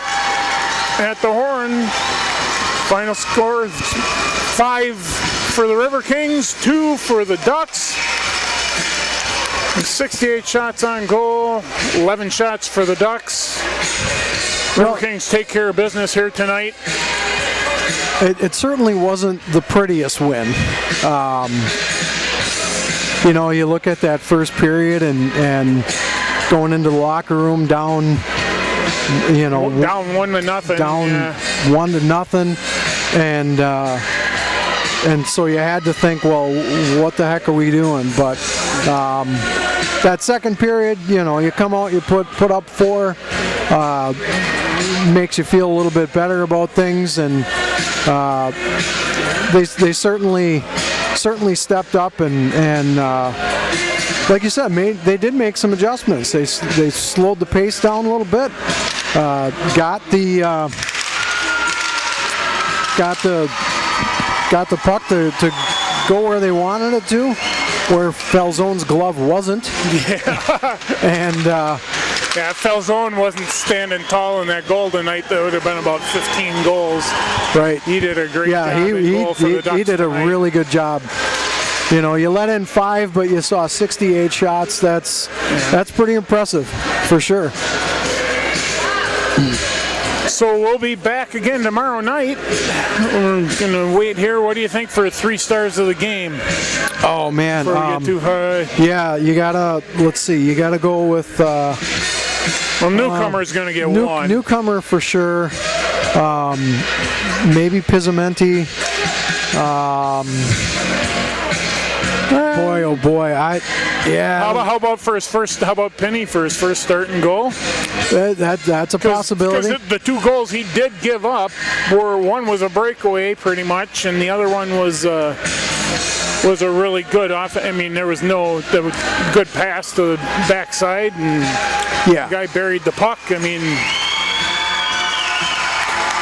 At the horn, final score 5 for the Riverkings, 2 for the Ducks. 68 shots on goal, 11 shots for the Ducks. Riverkings take care of business here tonight. It certainly wasn't the prettiest win. You know, you look at that first period and going into the locker room down, you know, down 1-0. Down 1-0, and so you had to think, well, what the heck are we doing? But that second period, you know, you come out, you put up 4, makes you feel a little bit better about things, and they certainly stepped up and like you said, they did make some adjustments. They slowed the pace down a little bit, got the puck to go where they wanted it to, where Falzone's glove wasn't. Yeah. And yeah, Falzone wasn't standing tall in that goal tonight. That would have been about 15 goals. Right. He did a great job. He did a really good job. You know, you let in 5, but you saw 68 shots. That's pretty impressive, for sure. So we'll be back again tomorrow night. We're going to wait here. What do you think for 3 stars of the game? Oh, man. Before we get too high. Yeah, you got to, let's see, you got to go with... well, newcomer's going to get 1. Newcomer for sure. Maybe Pizzamenti. Boy, oh boy, How about for his first? How about Penny for his first start and goal? that's a possibility. Because the 2 goals he did give up were, one was a breakaway pretty much, and the other one was a really good off. I mean, there was good pass to the backside, and Yeah, the guy buried the puck. I mean,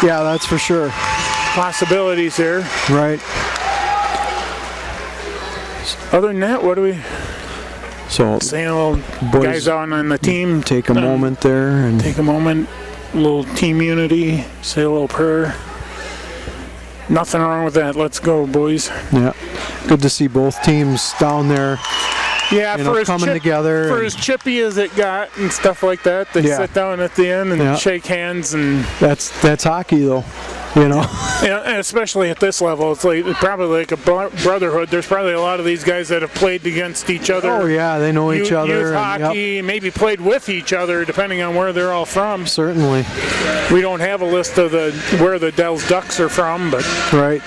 yeah, that's for sure. possibilities here. Right. Other than that, what do we So say? Little Boys, guys on the team, take a moment there and take a moment, a little team unity, say a little prayer. Nothing wrong with that. Let's go, boys. yeah, good to see both teams down there. Yeah, You know, for as coming together for and- as chippy as it got and stuff like that, they Yeah. sit down at the end and Yeah. shake hands, and That's hockey though, you know. and especially at this level, it's like probably like a brotherhood. There's probably a lot of these guys that have played against each other. Oh yeah, they know each other. Youth and, hockey, maybe played with each other, depending on where they're all from. certainly, We don't have a list of where the Dells Ducks are from, but right.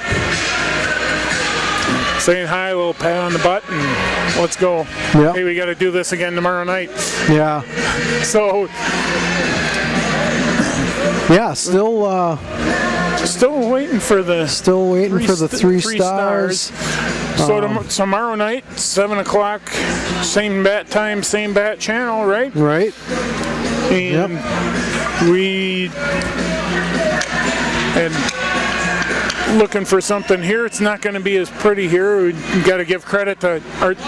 saying hi, a little pat on the butt, and let's go. Yeah. Hey, we got to do this again tomorrow night. Yeah, So, yeah. Still waiting for the waiting for the three stars. So tomorrow night, 7 o'clock, same bat time, same bat channel, right? Right. And looking for something here. It's not going to be as pretty here. We got to give credit to Art.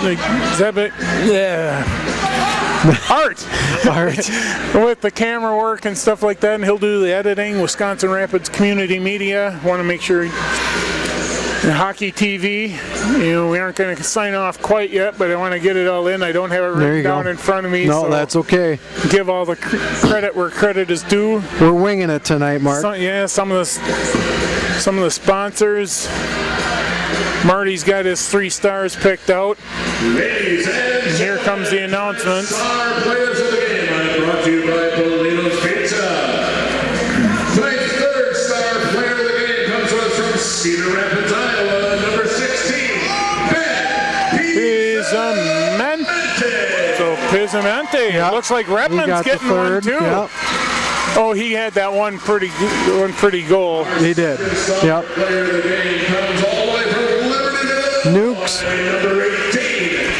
Art with the camera work and stuff like that, and he'll do the editing. Wisconsin Rapids Community Media. Want to make sure. Hockey TV, we aren't going to sign off quite yet, but I want to get it all in. I don't have it written down in front of me. No, so that's okay. give all the credit where credit is due. We're winging it tonight, Mark. Some of the sponsors. Marty's got his 3 stars picked out. Ladies and Here comes the announcement. Star players of the game brought to you by Polito's Pizza. Tonight's 3rd star player of the game comes to us from Cedar Rapids, Iowa, number 16, Ben Pizzamente. So Pizzamente. Yep. Looks like He Redmond's got the getting one third. too. Yep. Oh, he had that one pretty goal. He did. Yep. player of the game comes all the way from Libertyville, Nukes. number 18,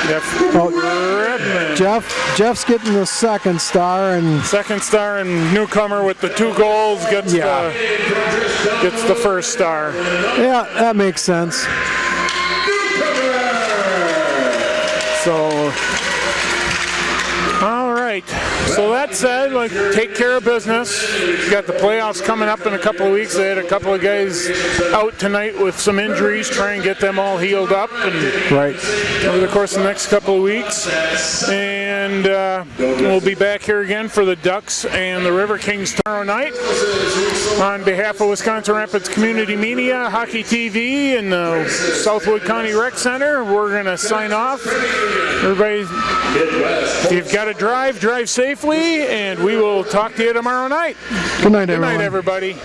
Jeff. Redmond. Jeff's getting the 2nd star, and 2nd star, and newcomer with the 2 goals gets the 1st star. yeah, that makes sense. So, all right. So that said, take care of business. We've got the playoffs coming up in a couple of weeks. They had a couple of guys out tonight with some injuries. Try and get them all healed up, and Right. over the course of the next couple of weeks. And we'll be back here again for the Ducks and the Riverkings tomorrow night. On behalf of Wisconsin Rapids Community Media, Hockey TV, and the Southwood County Rec Center, we're going to sign off. Everybody, if you've got to drive safely, and we will talk to you tomorrow night. Good night, Good everyone. night, everybody.